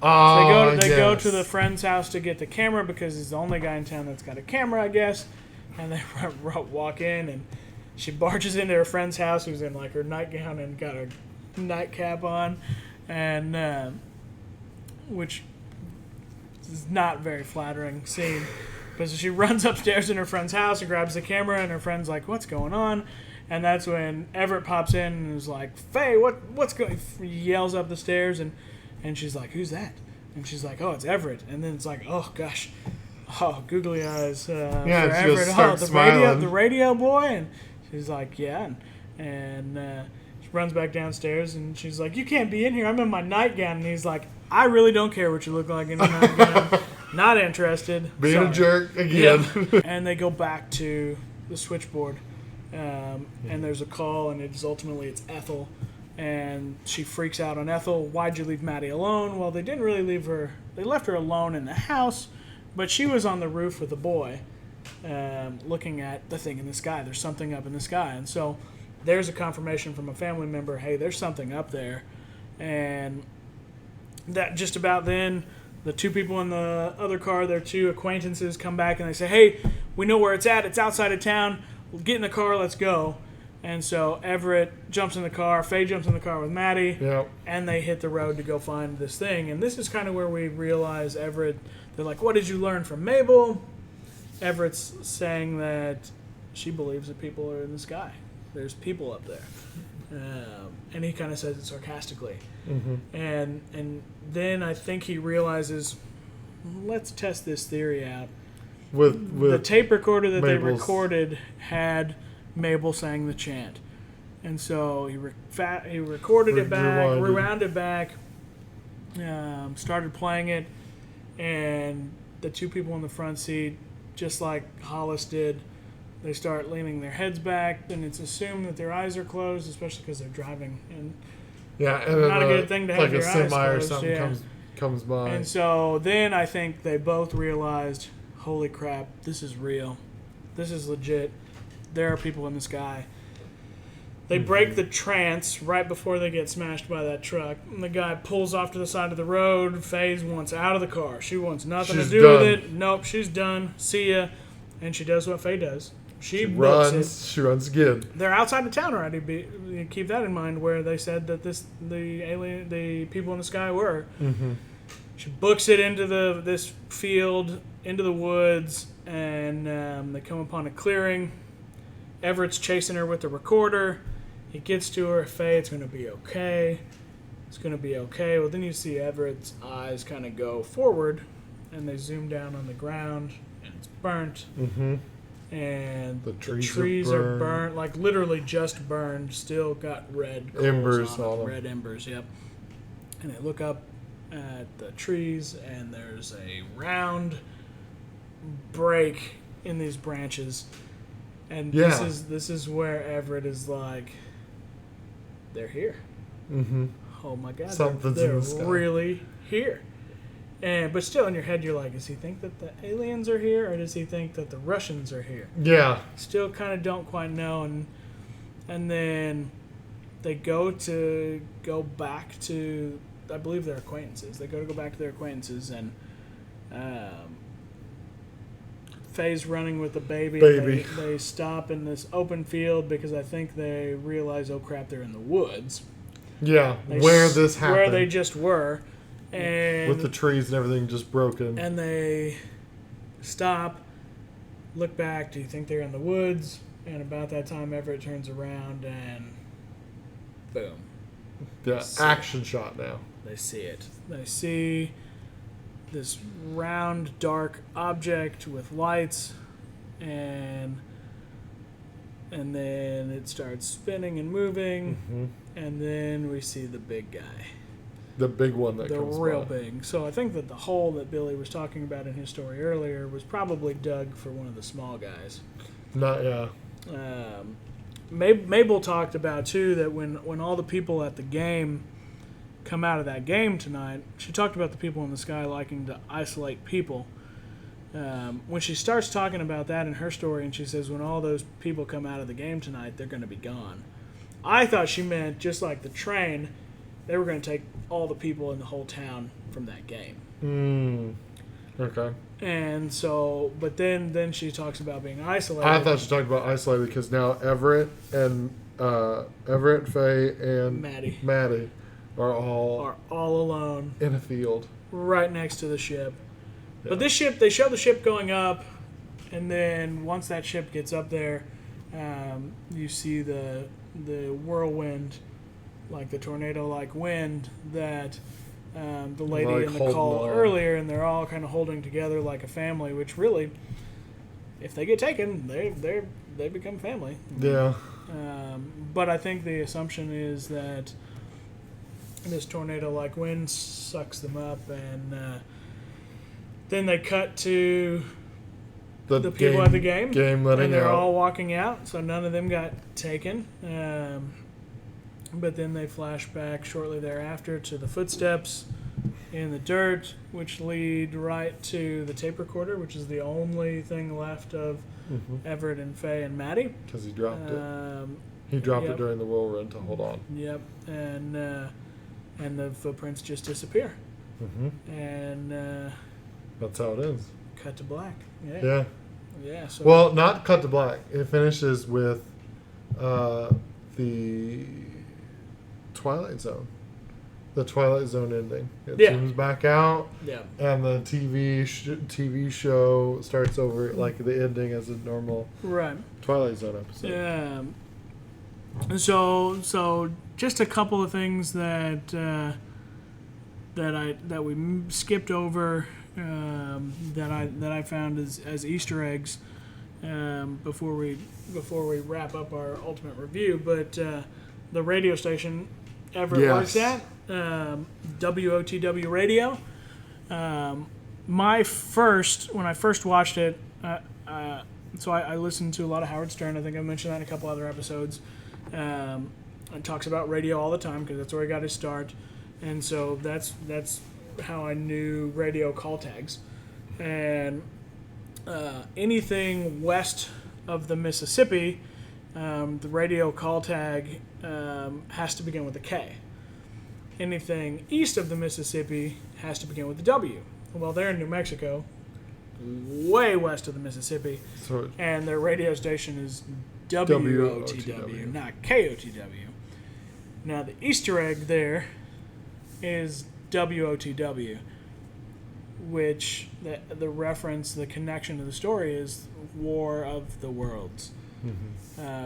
They go to the friend's house to get the camera because he's the only guy in town that's got a camera, I guess. And they walk in, and she barges into her friend's house, who's in like her nightgown and got a nightcap on, and which is not very flattering scene. But she runs upstairs in her friend's house and grabs the camera, and her friend's like, "What's going on?" And that's when Everett pops in and is like, "Faye, what's going?" He yells up the stairs, and she's like, "Who's that?" And she's like, "Oh, it's Everett." And then it's like, "Oh gosh, oh googly eyes Yeah, for she Everett. just Oh, starts the smiling. radio boy." And she's like, "Yeah," and she runs back downstairs, and she's like, "You can't be in here. I'm in my nightgown." And he's like, "I really don't care what you look like in a nightgown. Not interested." Being Sorry. a jerk again. Yeah. And they go back to the switchboard, and there's a call, and it's Ethel, and she freaks out on Ethel. "Why'd you leave Maddie alone?" Well, they didn't really leave her. They left her alone in the house, but she was on the roof with the boy, looking at the thing in the sky. There's something up in the sky, and so there's a confirmation from a family member. Hey, there's something up there, and that just about then. The two people in the other car, their two acquaintances, come back and they say, "Hey, we know where it's at. It's outside of town. We'll get in the car. Let's go." And so Everett jumps in the car. Faye jumps in the car with Maddie. Yep. And they hit the road to go find this thing. And this is kind of where we realize Everett, they're like, "What did you learn from Mabel?" Everett's saying that she believes that people are in the sky. There's people up there. And he kind of says it sarcastically. Mm-hmm. And then I think he realizes, let's test this theory out. With The tape recorder that they Mabel's- recorded had Mabel saying the chant. And so he recorded it back, Rewinded. rewound it back, started playing it, and the two people in the front seat, just like Hollis did, they start leaning their heads back, and it's assumed that their eyes are closed, especially because they're driving. And Yeah, and then Not a good thing to have like your a eyes semi or closed, something yeah. comes by. And so then I think they both realized, holy crap, this is real. This is legit. There are people in the sky. They break the trance right before they get smashed by that truck. And the guy pulls off to the side of the road. Faye wants out of the car. She wants nothing She's to do done. with it. Nope, she's done. See ya. And she does what Faye does. She books it. She runs again. They're outside of town already. Keep that in mind, where they said that the people in the sky were. Mm-hmm. She books it into this field, into the woods, and they come upon a clearing. Everett's chasing her with the recorder. He gets to her. Faye, it's going to be okay. It's going to be okay. Well, then you see Everett's eyes kind of go forward, and they zoom down on the ground, and it's burnt. Mm-hmm. And The trees are are burnt. burnt, like literally just burned. Still got red coals Embers on on them. them. Red embers, yep. and they look up at the trees, and there's a round break in these branches, and Yeah. this is where Everett is like, they're here. Mm-hmm. Oh my God, Something's they're in the sky. really here. And but still in your head, you're like, does he think that the aliens are here, or does he think that the Russians are here? Yeah. Still kind of don't quite know, and then they go back to, I believe, their acquaintances. They go back to their acquaintances, and Faye's running with the baby. Baby. They stop in this open field because I think they realize, oh crap, they're in the woods. Yeah. Where this happened. Where they just were. And with the trees and everything just broken. And they stop, look back. Do you think they're in the woods? And about that time, Everett turns around and boom. Yeah, action shot now. They see it. They see this round, dark object with lights, and then it starts spinning and moving, Mm-hmm. and then we see the big guy. The big one that the comes real by. big. So I think that the hole that Billy was talking about in his story earlier was probably dug for one of the small guys. Not, yeah. Mabel talked about too that when all the people at the game come out of that game tonight, she talked about the people in the sky liking to isolate people. When she starts talking about that in her story, and she says when all those people come out of the game tonight, they're going to be gone. I thought she meant just like the train, they were going to take all the people in the whole town from that game. Okay. And so, but then she talks about being isolated. I thought she talked about isolated because now Everett, Faye, and Maddie are all alone in a field right next to the ship. Yeah. But this ship, they show the ship going up, and then once that ship gets up there, you see the whirlwind, like the tornado-like wind that the lady Like in the holding call on. earlier, and they're all kind of holding together like a family. Which really, if they get taken, they become family. Yeah. But I think the assumption is that this tornado-like wind sucks them up, and then they cut to the people at the game, letting and they're out. all walking out, so none of them got taken. But then they flash back shortly thereafter to the footsteps in the dirt, which lead right to the tape recorder, which is the only thing left of Everett and Faye and Maddie. Because he dropped it. He dropped it during the whirlwind to hold on. Yep, and the footprints just disappear. And that's how it ends. cut to black. Yeah. Yeah. So Well, not cut to black. It finishes with the Twilight Zone. The Twilight Zone ending. It zooms back out, yeah. and the TV show starts over like the ending as a normal Right. Twilight Zone episode. Yeah. So just a couple of things that we skipped over that I found as Easter eggs before we wrap up our ultimate review. But the radio station Everett works at, WOTW Radio. When I first watched it, so I listened to a lot of Howard Stern. I think I mentioned that in a couple other episodes. And talks about radio all the time because that's where he got his start, and so that's how I knew radio call tags. And anything west of the Mississippi, the radio call tag has to begin with a K. Anything east of the Mississippi has to begin with a W. Well, they're in New Mexico, way west of the Mississippi, and their radio station is WOTW, not KOTW. Now, the Easter egg there is WOTW, which the reference, the connection to the story is War of the Worlds,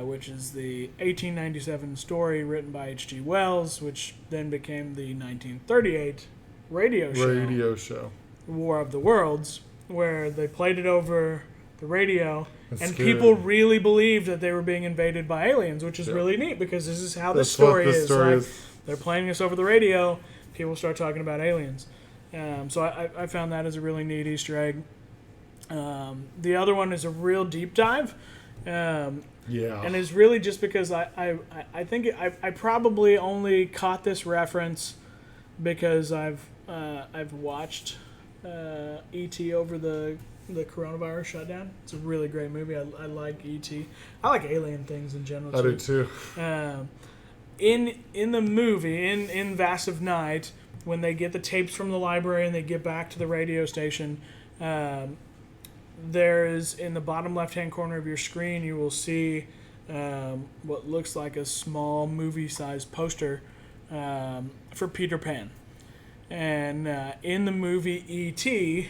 which is the 1897 story written by H.G. Wells, which then became the 1938 radio show, War of the Worlds, where they played it over the radio, and people really believed that they were being invaded by aliens, which is really neat because this is how the story is. They're playing this over the radio. people start talking about aliens. So I found that as a really neat Easter egg. The other one is a real deep dive. Yeah. And it's really just because I think I probably only caught this reference because I've watched E.T. over the coronavirus shutdown. It's a really great movie. I like E.T. I like alien things in general, I too. do too. In the movie, in Vast of Night, when they get the tapes from the library and they get back to the radio station, there is, in the bottom left-hand corner of your screen, you will see what looks like a small movie-sized poster for Peter Pan. And in the movie E.T.,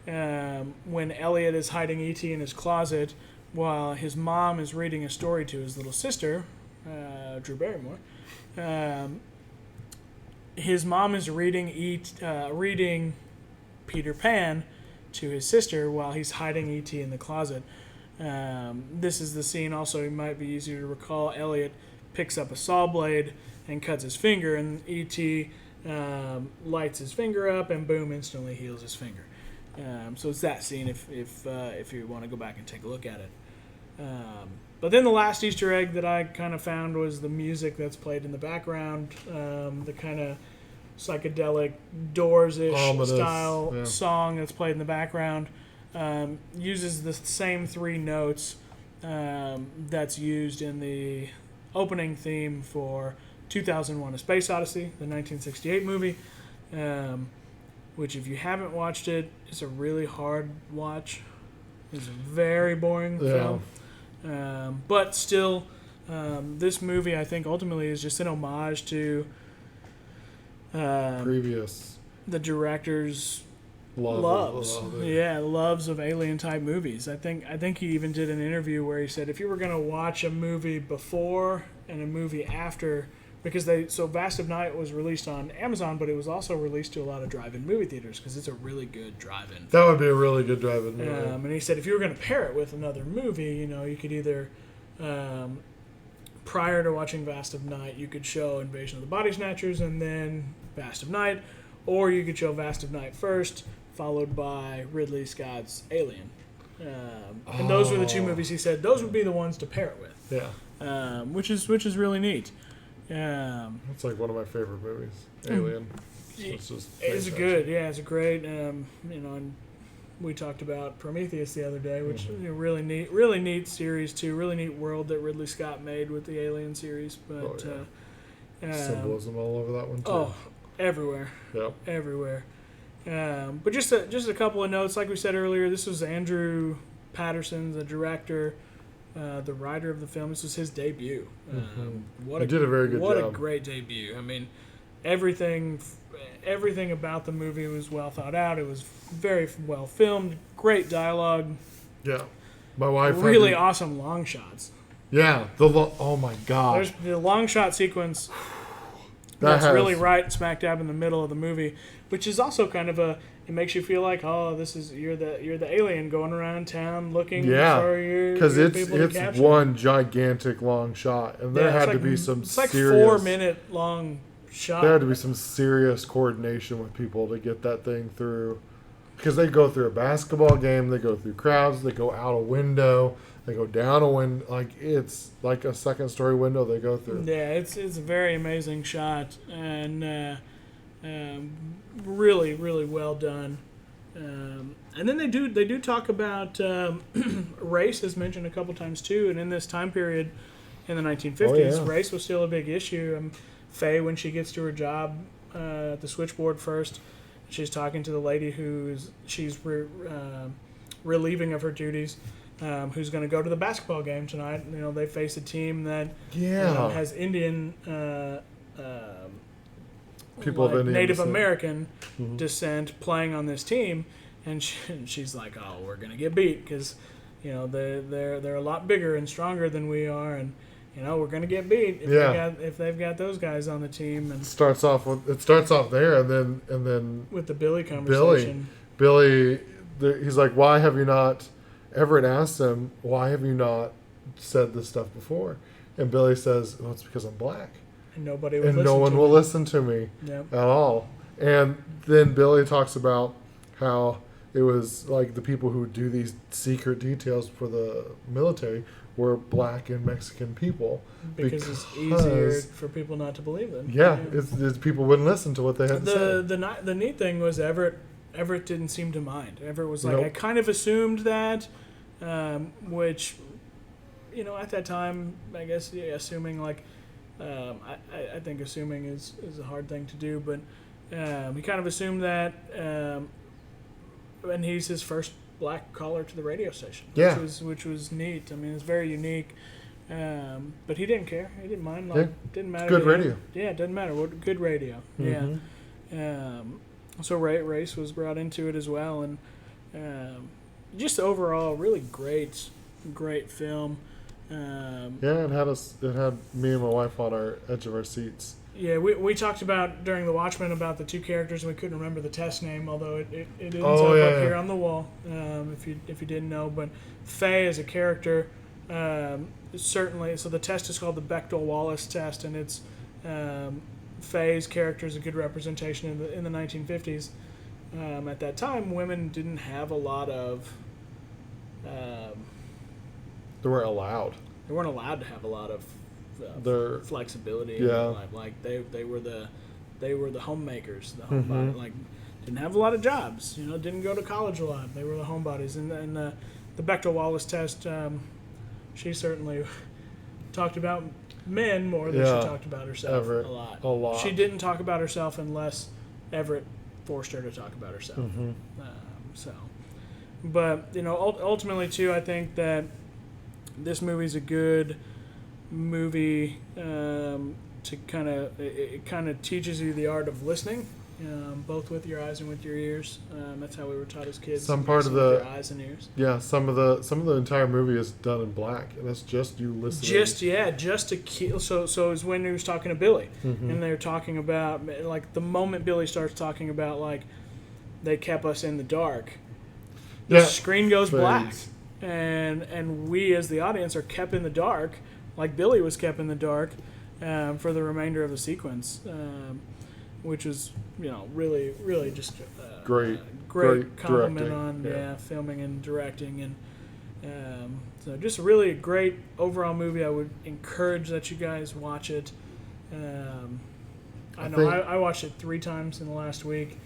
when Elliot is hiding E.T. in his closet while his mom is reading a story to his little sister, Drew Barrymore, his mom is reading Peter Pan to his sister while he's hiding E.T. in the closet. This is the scene also, it might be easier to recall. Elliot picks up a saw blade and cuts his finger, and E.T. Lights his finger up, and boom, instantly heals his finger. So it's that scene if you want to go back and take a look at it. But then the last Easter egg that I kind of found was the music that's played in the background, the kind of psychedelic Doors-ish style song that's played in the background. Uses the same three notes that's used in the opening theme for 2001: A Space Odyssey, the 1968 movie, which if you haven't watched it, it's a really hard watch. It's a very boring film. But still, this movie, I think, ultimately is just an homage to previous the director's loves of alien type movies. I think he even did an interview where he said if you were going to watch a movie before and a movie after, because Vast of Night was released on Amazon, but it was also released to a lot of drive-in movie theaters because it's a really good drive-in. That would be a really good drive-in movie. And he said if you were going to pair it with another movie, you could either prior to watching Vast of Night, you could show Invasion of the Body Snatchers and then Vast of Night, or you could show Vast of Night first, followed by Ridley Scott's Alien. And those were the two movies he said those would be the ones to pair it with. Yeah. Which is really neat. It's like one of my favorite movies, Alien. It's good. Yeah, it's a great. And we talked about Prometheus the other day, which really neat series too. Really neat world that Ridley Scott made with the Alien series. But symbolism all over that one too. Oh, everywhere. Yep. Everywhere. But just a couple of notes. Like we said earlier, this was Andrew Patterson, the director, the writer of the film. This was his debut. He did a very good job. What a great debut. I mean, everything about the movie was well thought out. It was very well filmed. Great dialogue. Yeah. My wife really awesome long shots. Yeah. Oh my God. There's the long shot sequence that's really right smack dab in the middle of the movie, which is also kind of it makes you feel like, oh, you're the alien going around town looking for your because people to capture. It's one gigantic long shot, and there had to be some it's like serious 4-minute long shot. There had to be some serious coordination with people to get that thing through, because they go through a basketball game, they go through crowds, they go out a window, they go down a window, like it's like a second story window they go through. Yeah, it's a very amazing shot, and really, really well done. And then they do talk about race, as mentioned a couple times too. And in this time period, in the 1950s, race was still a big issue. Faye, when she gets to her job at the switchboard first, she's talking to the lady she's relieving of her duties, who's going to go to the basketball game tonight. They face a team that has Indian. People of Indian Native descent. American descent playing on this team, and she's like, "Oh, we're gonna get beat because, they're a lot bigger and stronger than we are, and we're gonna get beat if they've got those guys on the team." And it starts off there, and then with the Billy conversation, Billy, he's like, "Why have you not?" Everett asks him, "Why have you not said this stuff before?" And Billy says, "Well, it's because I'm black." And nobody would and listen no one to will him. listen to me Yep. at all. And then Billy talks about how it was like the people who do these secret details for the military were black and Mexican people. Because it's easier for people not to believe them. Yeah, it's people wouldn't listen to what they had to say. The neat thing was Everett didn't seem to mind. Everett was like, Nope. I kind of assumed that, which, at that time, I guess, assuming like, I think assuming is a hard thing to do, but he kind of assumed that, and he's his first black caller to the radio station, Yeah. which was neat. I mean, it's very unique. But he didn't care. He didn't mind. Like, Yeah. didn't matter. Good to him. radio. Yeah, it doesn't matter. What good radio. Mhm. Yeah. So race was brought into it as well, and just overall, really great film. Yeah, it had me and my wife on our edge of our seats. Yeah, we talked about during the Watchmen about the two characters, and we couldn't remember the test name, although it ends up here on the wall. If you didn't know, but Faye is a character. Certainly, so the test is called the Bechdel-Wallace test, and it's Faye's character is a good representation in the 1950s. At that time, women didn't have a lot of. They weren't allowed. They weren't allowed to have a lot of They're flexibility. Yeah. In life. Like they were the homemakers, the Mhm. homebody. Like didn't have a lot of jobs. Didn't go to college a lot. They were the homebodies. And the Bechdel-Wallace test. She certainly talked about men more than Yeah. she talked about herself Everett, a lot. a lot. She didn't talk about herself unless Everett forced her to talk about herself. Mhm. But ultimately too, I think that this movie's a good movie to it kind of teaches you the art of listening, both with your eyes and with your ears. That's how we were taught as kids. Some part of with the- your eyes and ears. Yeah, some of the entire movie is done in black, and that's just you listening. Just to keep. So it's when he was talking to Billy, Mhm. and they're talking about like the moment Billy starts talking about like they kept us in the dark. The screen goes black, Fades. and we as the audience are kept in the dark, like Billy was kept in the dark for the remainder of the sequence, which is really just Great compliment directing, on yeah. filming and directing, and so just really a great overall movie. I would encourage that you guys watch it. I know I watched it 3 times in the last week.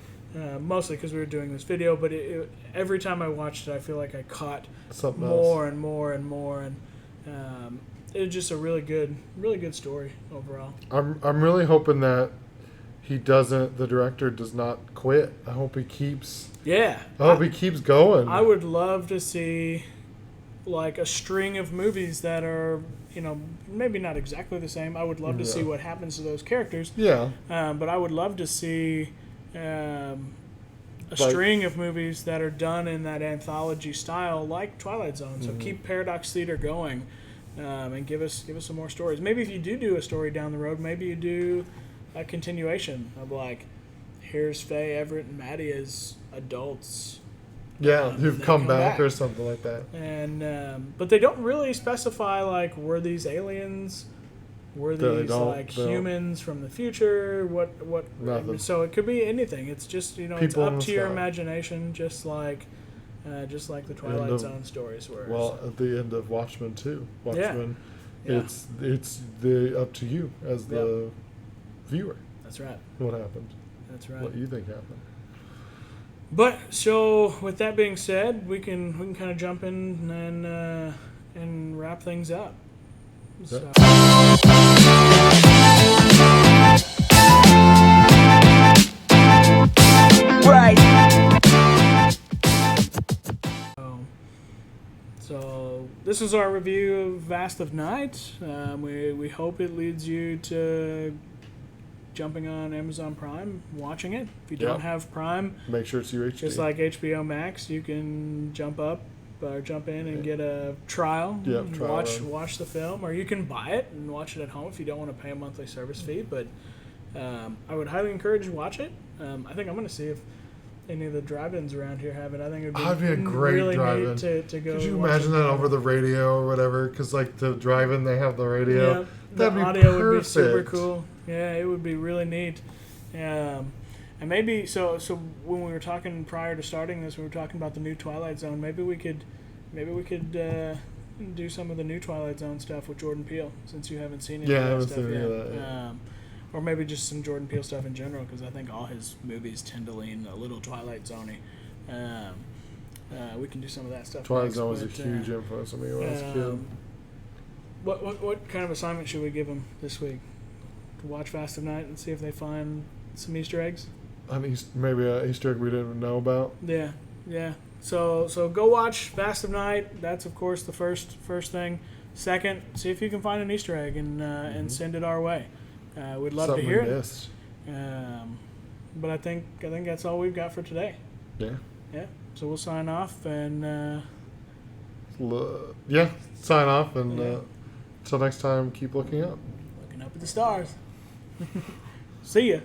Mostly because we were doing this video, but every time I watched it, I feel like I caught Something more else. and more and more, and it's just a really good story overall. I'm really hoping that the director does not quit. I hope he keeps. Yeah, I hope he keeps going. I would love to see like a string of movies that are maybe not exactly the same. I would love to see what happens to those characters. Yeah. But I would love to see. A string of movies that are done in that anthology style, like Twilight Zone. So keep Paradox Theater going, and give us some more stories. Maybe if you do a story down the road, maybe you do a continuation of like, here's Faye, Everett, and Maddie as adults. Yeah, who've they come come back back. or something like that. And but they don't really specify like were these aliens. Were They these don't- like they don't. humans from the future? What? Nothing. So it could be anything. It's just it's People in up the to your sky. imagination, just like the Twilight of- Zone stories were. Well, at the end of Watchmen too. Watchmen, Yeah. it's up to you as the viewer That's right. what happened, That's right. what you think happened. But so with that being said, we can kind of jump in and wrap things up. So. So this is our review of Vast of Night. We hope it leads you to jumping on Amazon Prime, watching it. If you don't Yep. have Prime, Make sure it's UHD. just like HBO Max, you can jump in and get a trial. Yep, and trial watch the film, or you can buy it and watch it at home if you don't want to pay a monthly service fee. But I would highly encourage you to watch it. I think I'm going to see any of the drive-ins around here have it. I think it'd be, That'd be a great really drive-in. neat to go. Could you watch imagine it that drive. over the radio or whatever? Because like the drive-in, they have the radio. Yeah, That'd the be audio would be super perfect. cool. Yeah, it would be really neat. And maybe so when we were talking prior to starting this, we were talking about the new Twilight Zone. Maybe we could do some of the new Twilight Zone stuff with Jordan Peele, since you haven't seen any Yeah, I of that haven't stuff seen any yet. of that yet. Or maybe just some Jordan Peele stuff in general, because I think all his movies tend to lean a little Twilight Zone-y. We can do some of that stuff. Twilight next, Zone was a but, huge influence on me when I was a kid. What kind of assignment should we give them this week? To watch Fast of Night and see if they find some Easter eggs? Maybe an Easter egg we didn't know about. Yeah. So go watch Fast of Night. That's of course the first thing. Second, see if you can find an Easter egg and send it our way. We'd love Something to hear we it. missed. But I think that's all we've got for today. Yeah. Yeah. So we'll sign off and Sign off and Yeah. until next time, keep looking up. looking up at the stars. See ya.